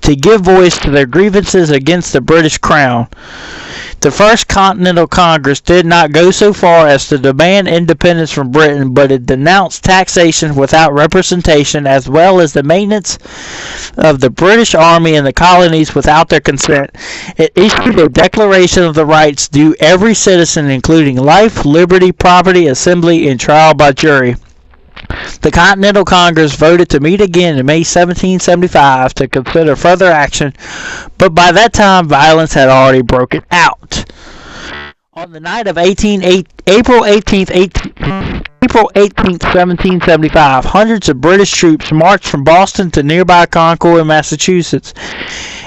to give voice to their grievances against the British Crown. The First Continental Congress did not go so far as to demand independence from Britain, but it denounced taxation without representation, as well as the maintenance of the British Army in the colonies without their consent. It issued a declaration of the rights due every citizen, including life, liberty, property, assembly, and trial by jury. The Continental Congress voted to meet again in May 1775 to consider further action, but by that time violence had already broken out. On the night of April 18, 1775, hundreds of British troops marched from Boston to nearby Concord, Massachusetts,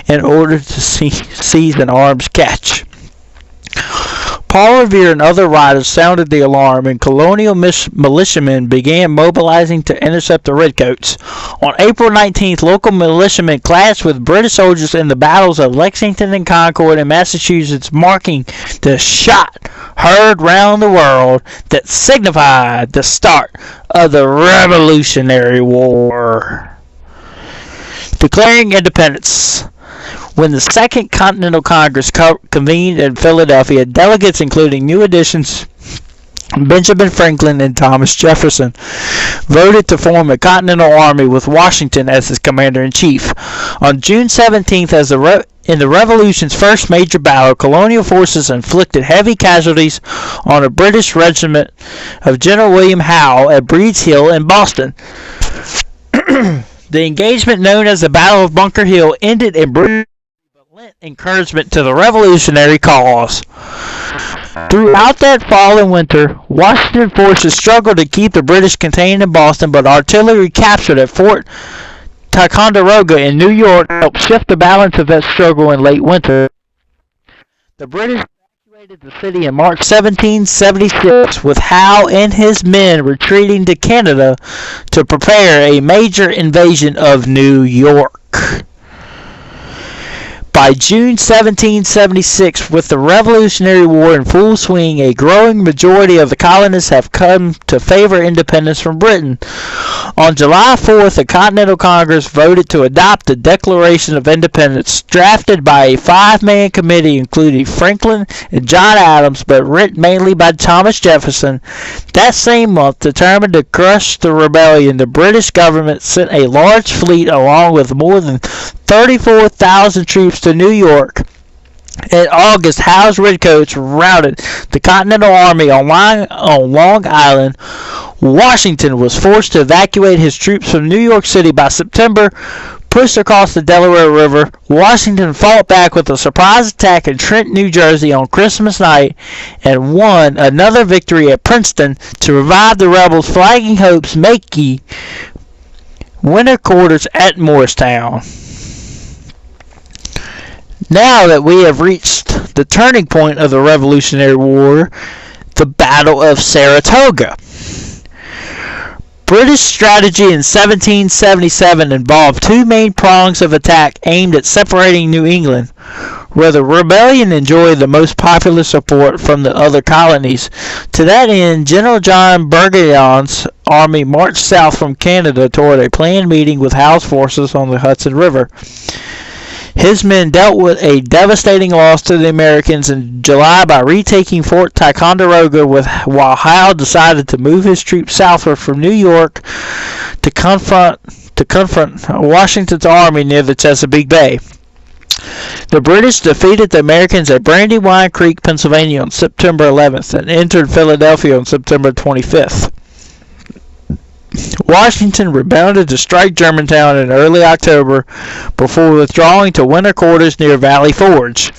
in order to seize an arms catch. Paul Revere and other riders sounded the alarm, and colonial militiamen began mobilizing to intercept the redcoats. On April 19th, local militiamen clashed with British soldiers in the battles of Lexington and Concord in Massachusetts, marking the shot heard round the world that signified the start of the Revolutionary War. Declaring independence. When the Second Continental Congress convened in Philadelphia, delegates including new additions Benjamin Franklin and Thomas Jefferson voted to form a Continental Army with Washington as its commander-in-chief. On June 17th, in the Revolution's first major battle, colonial forces inflicted heavy casualties on a British regiment of General William Howe at Breed's Hill in Boston. The engagement, known as the Battle of Bunker Hill, ended in brutal encouragement to the revolutionary cause. Throughout that fall and winter, Washington forces struggled to keep the British contained in Boston, but artillery captured at Fort Ticonderoga in New York helped shift the balance of that struggle in late winter. The British evacuated the city in March 1776, with Howe and his men retreating to Canada to prepare a major invasion of New York. By June 1776, with the Revolutionary War in full swing, a growing majority of the colonists have come to favor independence from Britain. On July 4th, the Continental Congress voted to adopt the Declaration of Independence, drafted by a 5-man committee including Franklin and John Adams, but written mainly by Thomas Jefferson. That same month, determined to crush the rebellion, the British government sent a large fleet along with more than 34,000 troops to New York. In August, Howe's redcoats routed the Continental Army on Long Island. Washington was forced to evacuate his troops from New York City by September. Pushed across the Delaware River, Washington fought back with a surprise attack in Trenton, New Jersey on Christmas night and won another victory at Princeton to revive the rebels' flagging hopes, making winter quarters at Morristown. Now that we have reached the turning point of the Revolutionary War, the Battle of Saratoga. British strategy in 1777 involved two main prongs of attack aimed at separating New England, where the rebellion enjoyed the most popular support from the other colonies. To that end, General John Burgoyne's army marched south from Canada toward a planned meeting with Howe's forces on the Hudson River. His men dealt with a devastating loss to the Americans in July by retaking Fort Ticonderoga, while Howe decided to move his troops southward from New York to confront Washington's army near the Chesapeake Bay. The British defeated the Americans at Brandywine Creek, Pennsylvania on September 11th and entered Philadelphia on September 25th. Washington rebounded to strike Germantown in early October before withdrawing to winter quarters near Valley Forge.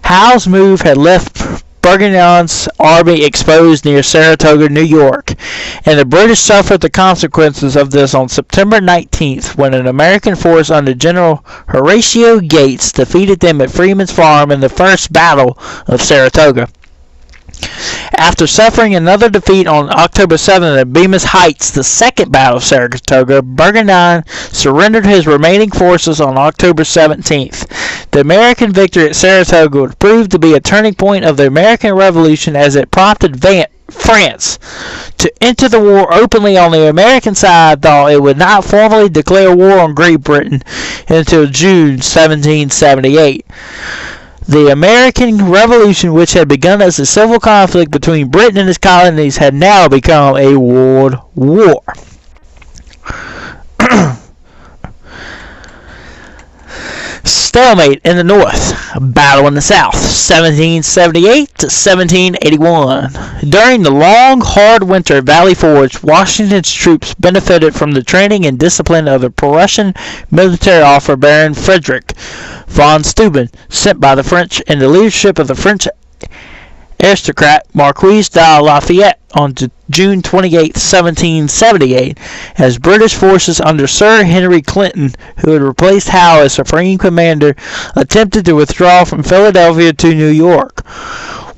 Howe's move had left Burgoyne's army exposed near Saratoga, New York, and the British suffered the consequences of this on September 19th when an American force under General Horatio Gates defeated them at Freeman's Farm in the First Battle of Saratoga. After suffering another defeat on October 7th at Bemis Heights, the Second Battle of Saratoga, Burgoyne surrendered his remaining forces on October 17th. The American victory at Saratoga would prove to be a turning point of the American Revolution, as it prompted France to enter the war openly on the American side, though it would not formally declare war on Great Britain until June 1778. The American Revolution, which had begun as a civil conflict between Britain and its colonies, had now become a world war. Stalemate in the North, Battle in the South, 1778 to 1781. During the long, hard winter at Valley Forge, Washington's troops benefited from the training and discipline of the Prussian military officer Baron Frederick von Steuben, sent by the French, and the leadership of the French aristocrat Marquis de Lafayette on June 28, 1778, as British forces under Sir Henry Clinton, who had replaced Howe as supreme commander, attempted to withdraw from Philadelphia to New York.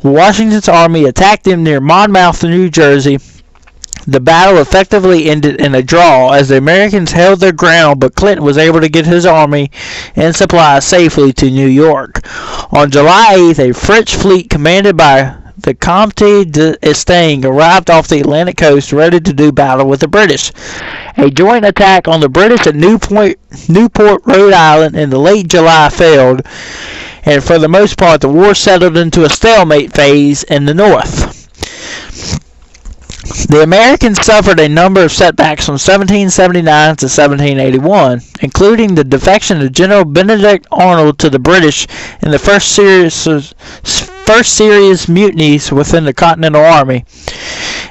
Washington's army attacked them near Monmouth, New Jersey. The battle effectively ended in a draw as the Americans held their ground, but Clinton was able to get his army and supplies safely to New York. On July 8th, a French fleet commanded by the Comte d'Estaing arrived off the Atlantic coast, ready to do battle with the British. A joint attack on the British at Newport, Rhode Island in the late July failed, and for the most part the war settled into a stalemate phase in the North. The Americans suffered a number of setbacks from 1779 to 1781, including the defection of General Benedict Arnold to the British in the first serious mutinies within the Continental Army.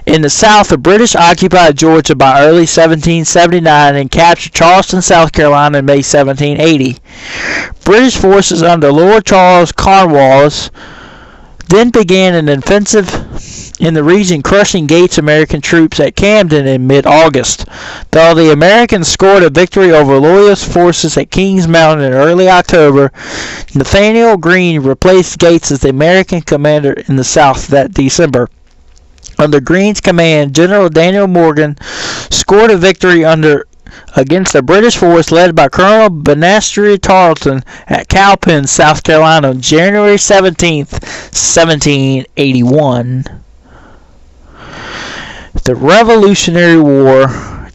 In the South, the British occupied Georgia by early 1779 and captured Charleston, South Carolina in May 1780. British forces under Lord Charles Cornwallis then began an offensive in the region, crushing Gates' American troops at Camden in mid-August. Though the Americans scored a victory over Loyalist forces at Kings Mountain in early October, Nathanael Greene replaced Gates as the American commander in the South that December. Under Greene's command, General Daniel Morgan scored a victory against a British force led by Colonel Banastre Tarleton at Cowpen, South Carolina on January 17, 1781. The Revolutionary War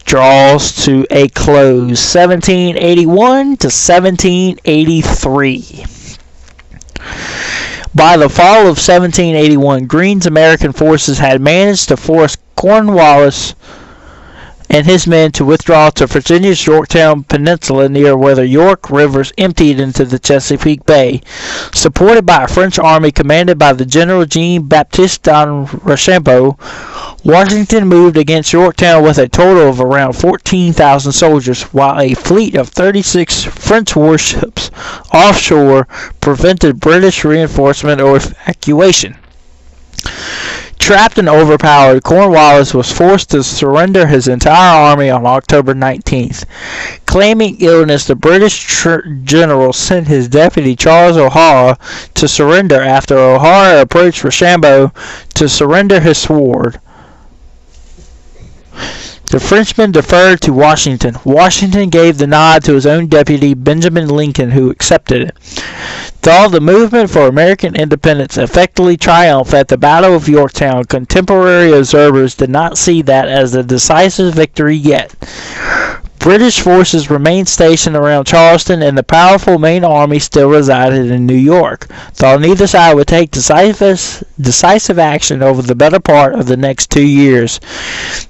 draws to a close, 1781 to 1783. By the fall of 1781, Greene's American forces had managed to force Cornwallis and his men to withdraw to Virginia's Yorktown Peninsula, near where the York rivers emptied into the Chesapeake Bay. Supported by a French army commanded by the General Jean-Baptiste d'Archambault, Washington moved against Yorktown with a total of around 14,000 soldiers, while a fleet of 36 French warships offshore prevented British reinforcement or evacuation. Trapped and overpowered, Cornwallis was forced to surrender his entire army on October 19th. Claiming illness, the British general sent his deputy Charles O'Hara to surrender after O'Hara approached Rochambeau to surrender his sword. The Frenchman deferred to Washington. Washington gave the nod to his own deputy, Benjamin Lincoln, who accepted it. Though the movement for American independence effectively triumphed at the Battle of Yorktown, contemporary observers did not see that as a decisive victory yet. British forces remained stationed around Charleston, and the powerful main army still resided in New York, though neither side would take decisive action over the better part of the next 2 years.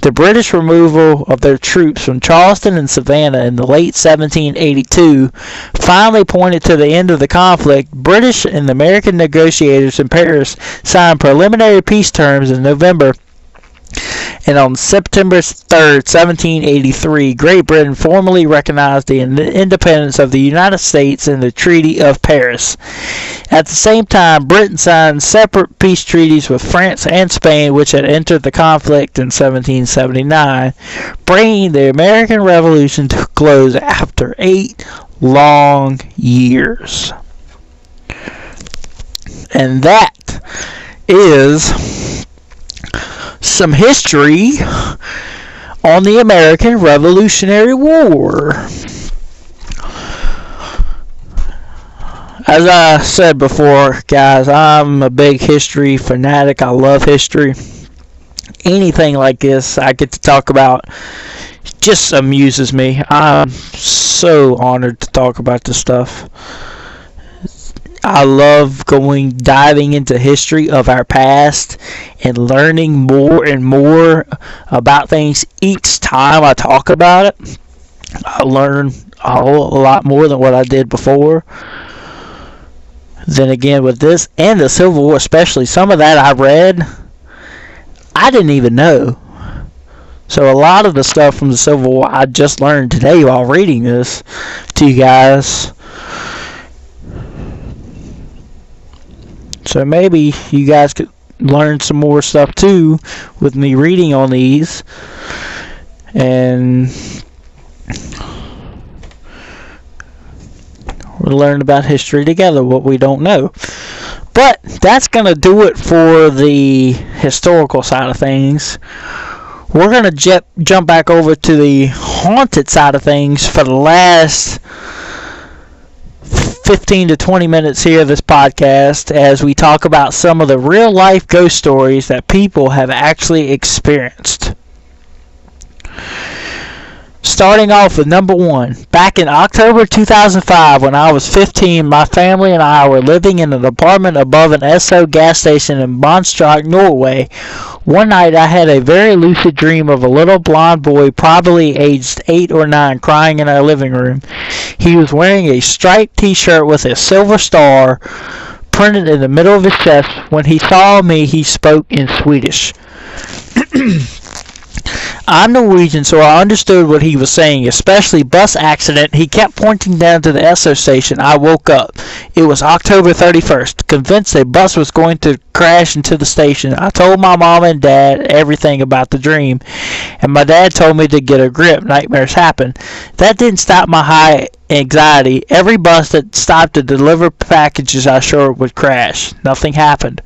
The British removal of their troops from Charleston and Savannah in the late 1782 finally pointed to the end of the conflict. British and American negotiators in Paris signed preliminary peace terms in November, and on September 3, 1783, Great Britain formally recognized the independence of the United States in the Treaty of Paris. At the same time, Britain signed separate peace treaties with France and Spain, which had entered the conflict in 1779, bringing the American Revolution to a close after 8 long years. And that is some history on the American Revolutionary War. As I said before, guys, I'm a big history fanatic. I love history. Anything like this I get to talk about just amuses me. I'm so honored to talk about this stuff. I love diving into history of our past and learning more and more about things each time I talk about it. I learn a lot more than what I did before. Then again, with this and the Civil War especially, some of that I read, I didn't even know. So a lot of the stuff from the Civil War I just learned today while reading this to you guys. So maybe you guys could learn some more stuff too with me reading on these, and we'll learn about history together, what we don't know. But that's going to do it for the historical side of things. We're going to jump back over to the haunted side of things for the last 15 to 20 minutes here of this podcast, as we talk about some of the real life ghost stories that people have actually experienced. Starting off with number 1. Back in October 2005, when I was 15, my family and I were living in an apartment above an Esso gas station in Monstracht, Norway. One night I had a very lucid dream of a little blonde boy, probably aged 8 or 9, crying in our living room. He was wearing a striped t-shirt with a silver star printed in the middle of his chest. When he saw me, he spoke in Swedish. I'm Norwegian, so I understood what he was saying, especially bus accident. He kept pointing down to the Esso station. I woke up. It was October 31st. Convinced a bus was going to crash into the station, I told my mom and dad everything about the dream, and my dad told me to get a grip. Nightmares happen. That didn't stop my high anxiety. Every bus that stopped to deliver packages I sure would crash. Nothing happened.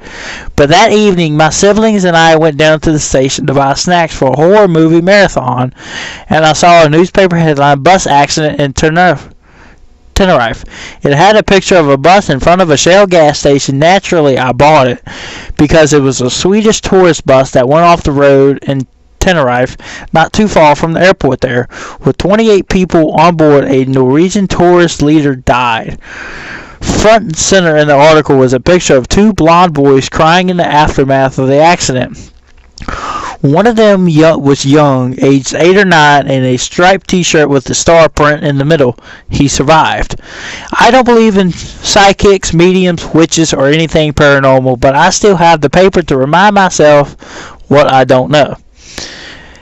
But that evening, my siblings and I went down to the station to buy snacks for a horror movie marathon, and I saw a newspaper headline, "Bus Accident in Tenerife." It had a picture of a bus in front of a Shell gas station. Naturally, I bought it because it was a Swedish tourist bus that went off the road in Tenerife, not too far from the airport there. With 28 people on board, a Norwegian tourist leader died. Front and center in the article was a picture of 2 blonde boys crying in the aftermath of the accident. One of them was young, aged 8 or 9, in a striped t-shirt with the star print in the middle. He survived. I don't believe in psychics, mediums, witches, or anything paranormal, but I still have the paper to remind myself what I don't know.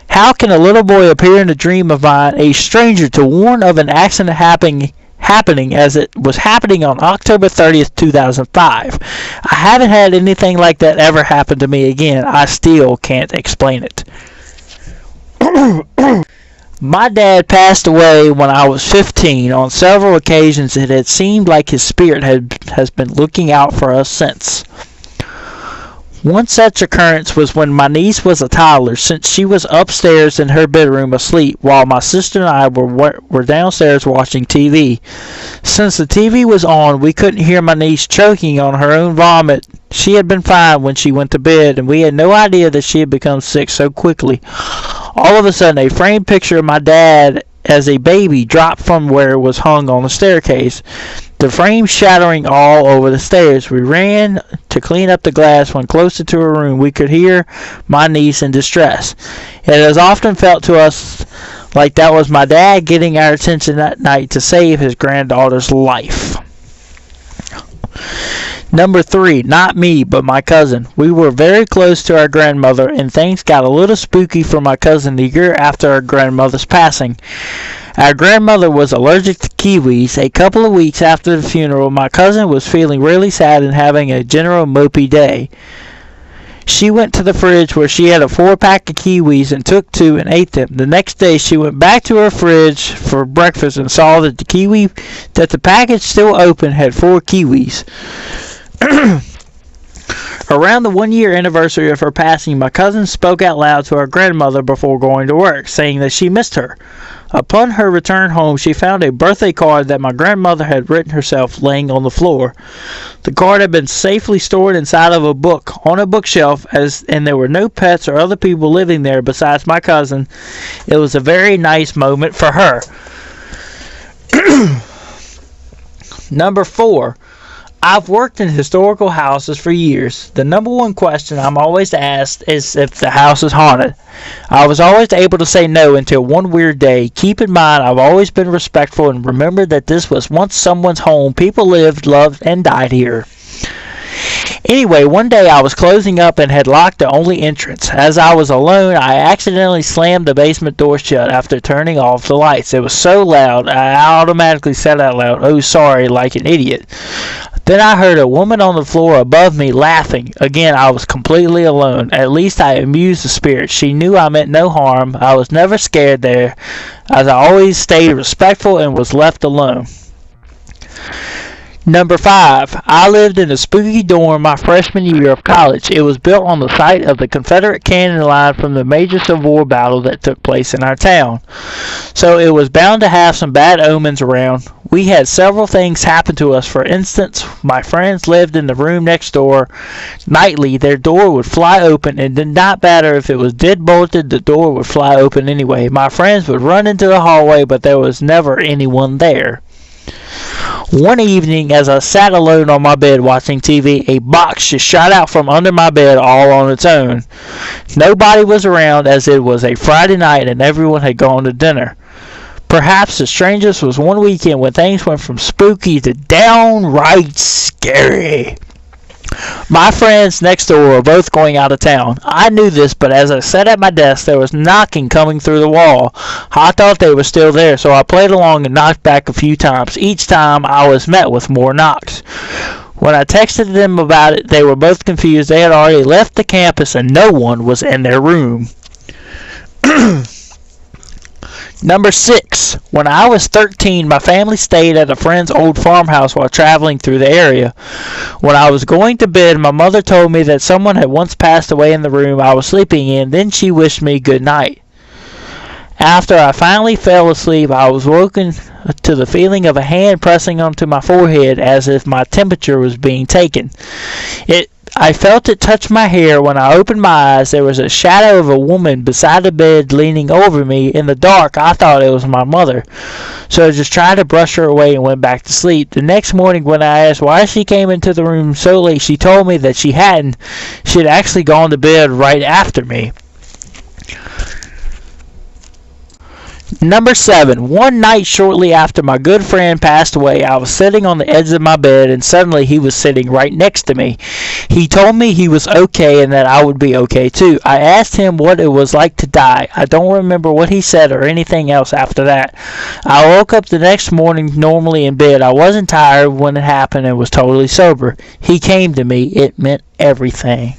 How can a little boy appear in a dream of mine, a stranger, to warn of an accident happening as it was happening on October 30th, 2005. I haven't had anything like that ever happen to me again. I still can't explain it. My dad passed away when I was 15. On several occasions, it had seemed like his spirit has been looking out for us since. One such occurrence was when my niece was a toddler, since she was upstairs in her bedroom asleep, while my sister and I were downstairs watching TV. Since the TV was on, we couldn't hear my niece choking on her own vomit. She had been fine when she went to bed, and we had no idea that she had become sick so quickly. All of a sudden, a framed picture of my dad as a baby dropped from where it was hung on the staircase, the frame shattering all over the stairs. We ran to clean up the glass. When closer to her room, we could hear my niece in distress. It has often felt to us like that was my dad getting our attention that night to save his granddaughter's life. Number 3, not me, but my cousin. We were very close to our grandmother, and things got a little spooky for my cousin the year after our grandmother's passing. Our grandmother was allergic to kiwis. A couple of weeks after the funeral, my cousin was feeling really sad and having a general mopey day. She went to the fridge where she had a 4-pack of kiwis and took 2 and ate them. The next day, she went back to her fridge for breakfast and saw that the package still open had 4 kiwis. Around the 1-year anniversary of her passing, my cousin spoke out loud to our grandmother before going to work, saying that she missed her. Upon her return home, she found a birthday card that my grandmother had written herself laying on the floor. The card had been safely stored inside of a book on a bookshelf, and there were no pets or other people living there besides my cousin. It was a very nice moment for her. Number 4. I've worked in historical houses for years. The number one question I'm always asked is if the house is haunted. I was always able to say no until one weird day. Keep in mind, I've always been respectful and remembered that this was once someone's home. People lived, loved, and died here. Anyway, one day I was closing up and had locked the only entrance. As I was alone, I accidentally slammed the basement door shut after turning off the lights. It was so loud, I automatically said out loud, "Oh, sorry," like an idiot. Then I heard a woman on the floor above me laughing. Again, I was completely alone. At least I amused the spirit. She knew I meant no harm. I was never scared there, as I always stayed respectful and was left alone. Number 5. I lived in a spooky dorm my freshman year of college. It was built on the site of the Confederate cannon line from the major Civil War battle that took place in our town. So it was bound to have some bad omens around. We had several things happen to us. For instance, my friends lived in the room next door. Nightly, their door would fly open. It did not matter if it was dead bolted, the door would fly open anyway. My friends would run into the hallway, but there was never anyone there. One evening, as I sat alone on my bed watching TV, a box just shot out from under my bed all on its own. Nobody was around, as it was a Friday night and everyone had gone to dinner. Perhaps the strangest was one weekend when things went from spooky to downright scary. My friends next door were both going out of town. I knew this, but as I sat at my desk, there was knocking coming through the wall. I thought they were still there, so I played along and knocked back a few times. Each time, I was met with more knocks. When I texted them about it, they were both confused. They had already left the campus and no one was in their room. Number 6. When I was 13, my family stayed at a friend's old farmhouse while traveling through the area. When I was going to bed, my mother told me that someone had once passed away in the room I was sleeping in. Then she wished me good night. After I finally fell asleep, I was woken to the feeling of a hand pressing onto my forehead as if my temperature was being taken. I felt it touch my hair. When I opened my eyes, there was a shadow of a woman beside the bed leaning over me. In the dark, I thought it was my mother, so I just tried to brush her away and went back to sleep. The next morning, when I asked why she came into the room so late, she told me that she hadn't. She had actually gone to bed right after me. Number 7. One night shortly after my good friend passed away, I was sitting on the edge of my bed and suddenly he was sitting right next to me. He told me he was okay and that I would be okay too. I asked him what it was like to die. I don't remember what he said or anything else after that. I woke up the next morning normally in bed. I wasn't tired when it happened and was totally sober. He came to me. It meant everything.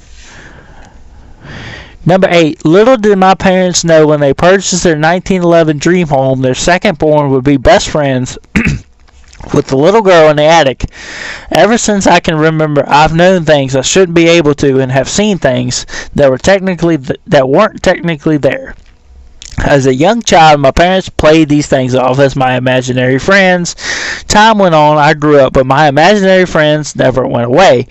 Number 8. Little did my parents know when they purchased their 1911 dream home, their second-born would be best friends with the little girl in the attic. Ever since I can remember, I've known things I shouldn't be able to and have seen things that weren't technically there. As a young child, my parents played these things off as my imaginary friends. Time went on, I grew up, but my imaginary friends never went away.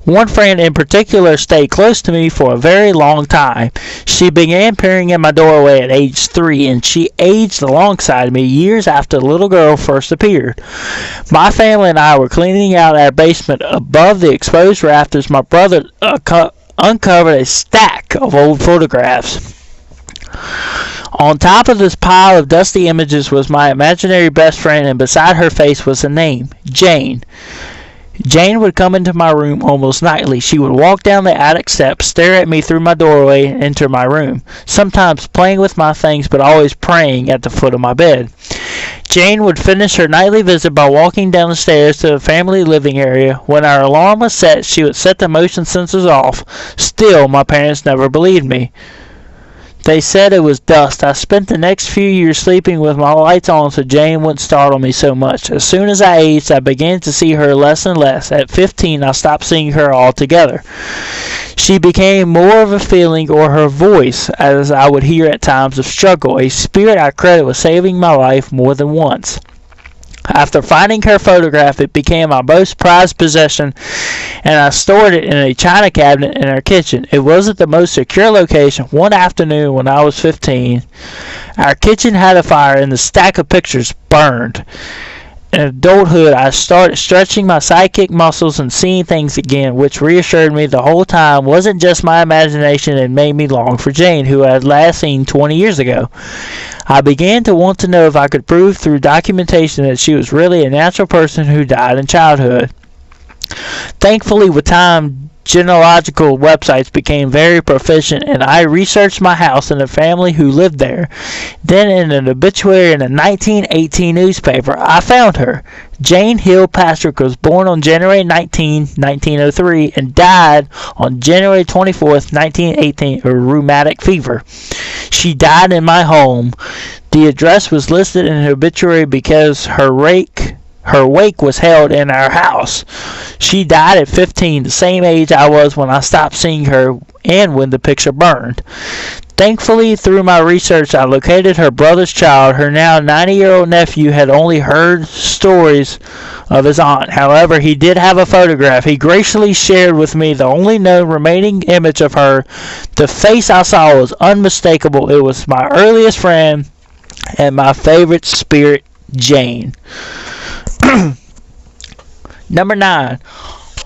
One friend in particular stayed close to me for a very long time. She began peering in my doorway at age 3, and she aged alongside me years after the little girl first appeared. My family and I were cleaning out our basement. Above the exposed rafters, my brother uncovered a stack of old photographs. On top of this pile of dusty images was my imaginary best friend, and beside her face was a name, Jane. Jane would come into my room almost nightly. She would walk down the attic steps, stare at me through my doorway, and enter my room, sometimes playing with my things but always praying at the foot of my bed. Jane would finish her nightly visit by walking down the stairs to the family living area. When our alarm was set, she would set the motion sensors off. Still, my parents never believed me. They said it was dust. I spent the next few years sleeping with my lights on so Jane wouldn't startle me so much. As soon as I aged, I began to see her less and less. At 15, I stopped seeing her altogether. She became more of a feeling or her voice, as I would hear at times of struggle, a spirit I credit with saving my life more than once. After finding her photograph, it became my most prized possession, and I stored it in a china cabinet in our kitchen. It wasn't the most secure location. One afternoon when I was 15, our kitchen had a fire and the stack of pictures burned. In adulthood, I started stretching my psychic muscles and seeing things again, which reassured me the whole time wasn't just my imagination and made me long for Jane, who I had last seen 20 years ago. I began to want to know if I could prove through documentation that she was really a natural person who died in childhood. Thankfully, with time, genealogical websites became very proficient, and I researched my house and the family who lived there. Then, in an obituary in a 1918 newspaper, I found her. Jane Hill Patrick was born on January 19, 1903, and died on January 24, 1918, of rheumatic fever. She died in my home. The address was listed in her obituary because her wake was held in our house. She died at 15, the same age I was when I stopped seeing her and when the picture burned. Thankfully, through my research, I located her brother's child. Her now 90-year-old nephew had only heard stories of his aunt. However, he did have a photograph. He graciously shared with me the only known remaining image of her. The face I saw was unmistakable. It was my earliest friend and my favorite spirit, Jane. Number 9.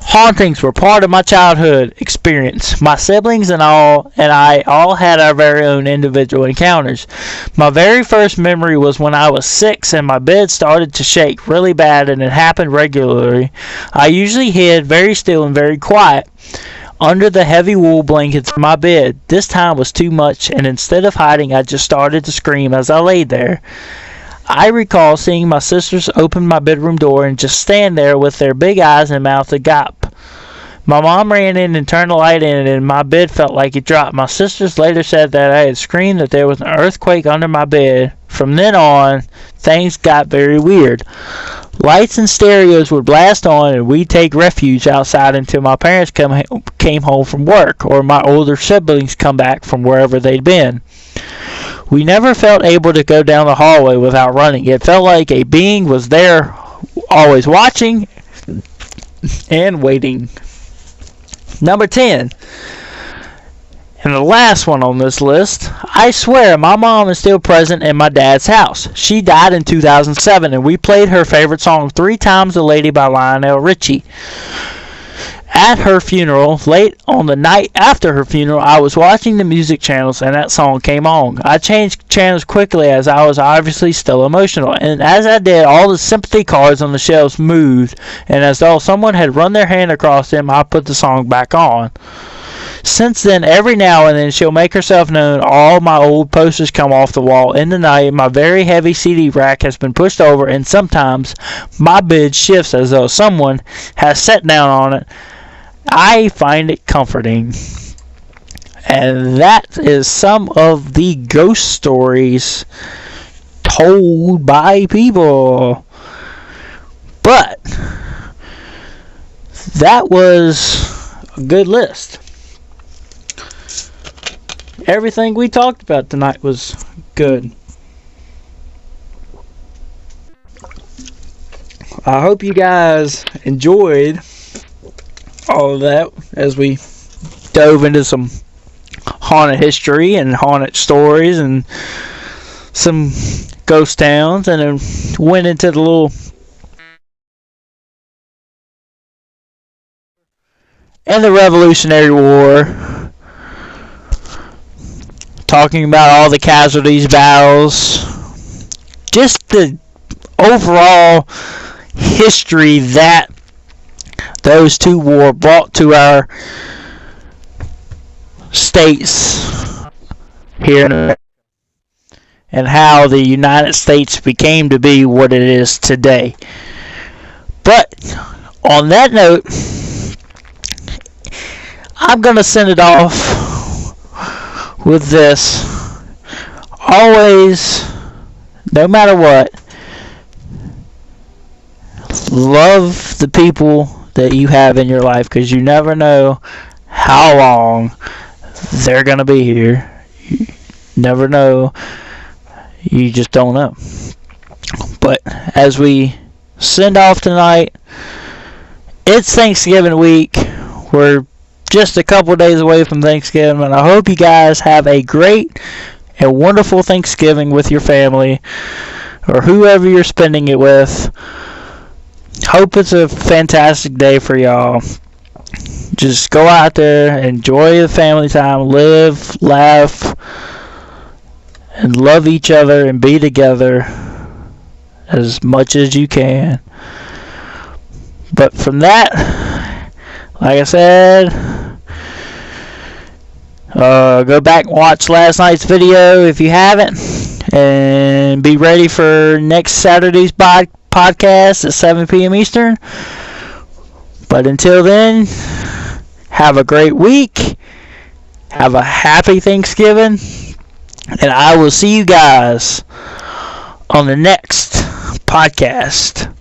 Hauntings were part of my childhood experience. My siblings and I all had our very own individual encounters. My very first memory was when I was 6 and my bed started to shake really bad, and it happened regularly. I usually hid very still and very quiet under the heavy wool blankets in my bed. This time was too much, and instead of hiding, I just started to scream as I laid there. I recall seeing my sisters open my bedroom door and just stand there with their big eyes and mouth agape. My mom ran in and turned the light in, and my bed felt like it dropped. My sisters later said that I had screamed that there was an earthquake under my bed. From then on, things got very weird. Lights and stereos would blast on, and we'd take refuge outside until my parents came home from work, or my older siblings come back from wherever they'd been. We never felt able to go down the hallway without running. It felt like a being was there, always watching and waiting. Number 10. And the last one on this list. I swear my mom is still present in my dad's house. She died in 2007, and we played her favorite song 3 Times a Lady by Lionel Richie. At her funeral, late on the night after her funeral, I was watching the music channels and that song came on. I changed channels quickly as I was obviously still emotional, and as I did, all the sympathy cards on the shelves moved, and as though someone had run their hand across them, I put the song back on. Since then, every now and then she'll make herself known. All my old posters come off the wall. In the night, my very heavy CD rack has been pushed over, and sometimes my bed shifts as though someone has sat down on it. I find it comforting. And that is some of the ghost stories told by people. But that was a good list. Everything we talked about tonight was good. I hope you guys enjoyed all of that as we dove into some haunted history and haunted stories and some ghost towns, and then went into the little and the Revolutionary War, talking about all the casualties, battles, just the overall history that those two wars brought to our states here in America, and how the United States became to be what it is today. But on that note, I'm going to send it off with this. Always, no matter what, love the people that you have in your life, because you never know how long they're going to be here. You never know. You just don't know. But as we send off tonight, it's Thanksgiving week. We're just a couple days away from Thanksgiving, and I hope you guys have a great and wonderful Thanksgiving with your family or whoever you're spending it with. Hope it's a fantastic day for y'all. Just go out there, enjoy the family time, live, laugh, and love each other and be together as much as you can. But from that, like I said, go back and watch last night's video if you haven't, and be ready for next Saturday's podcast at 7 p.m. Eastern. But until then, have a great week, have a happy Thanksgiving, and I will see you guys on the next podcast.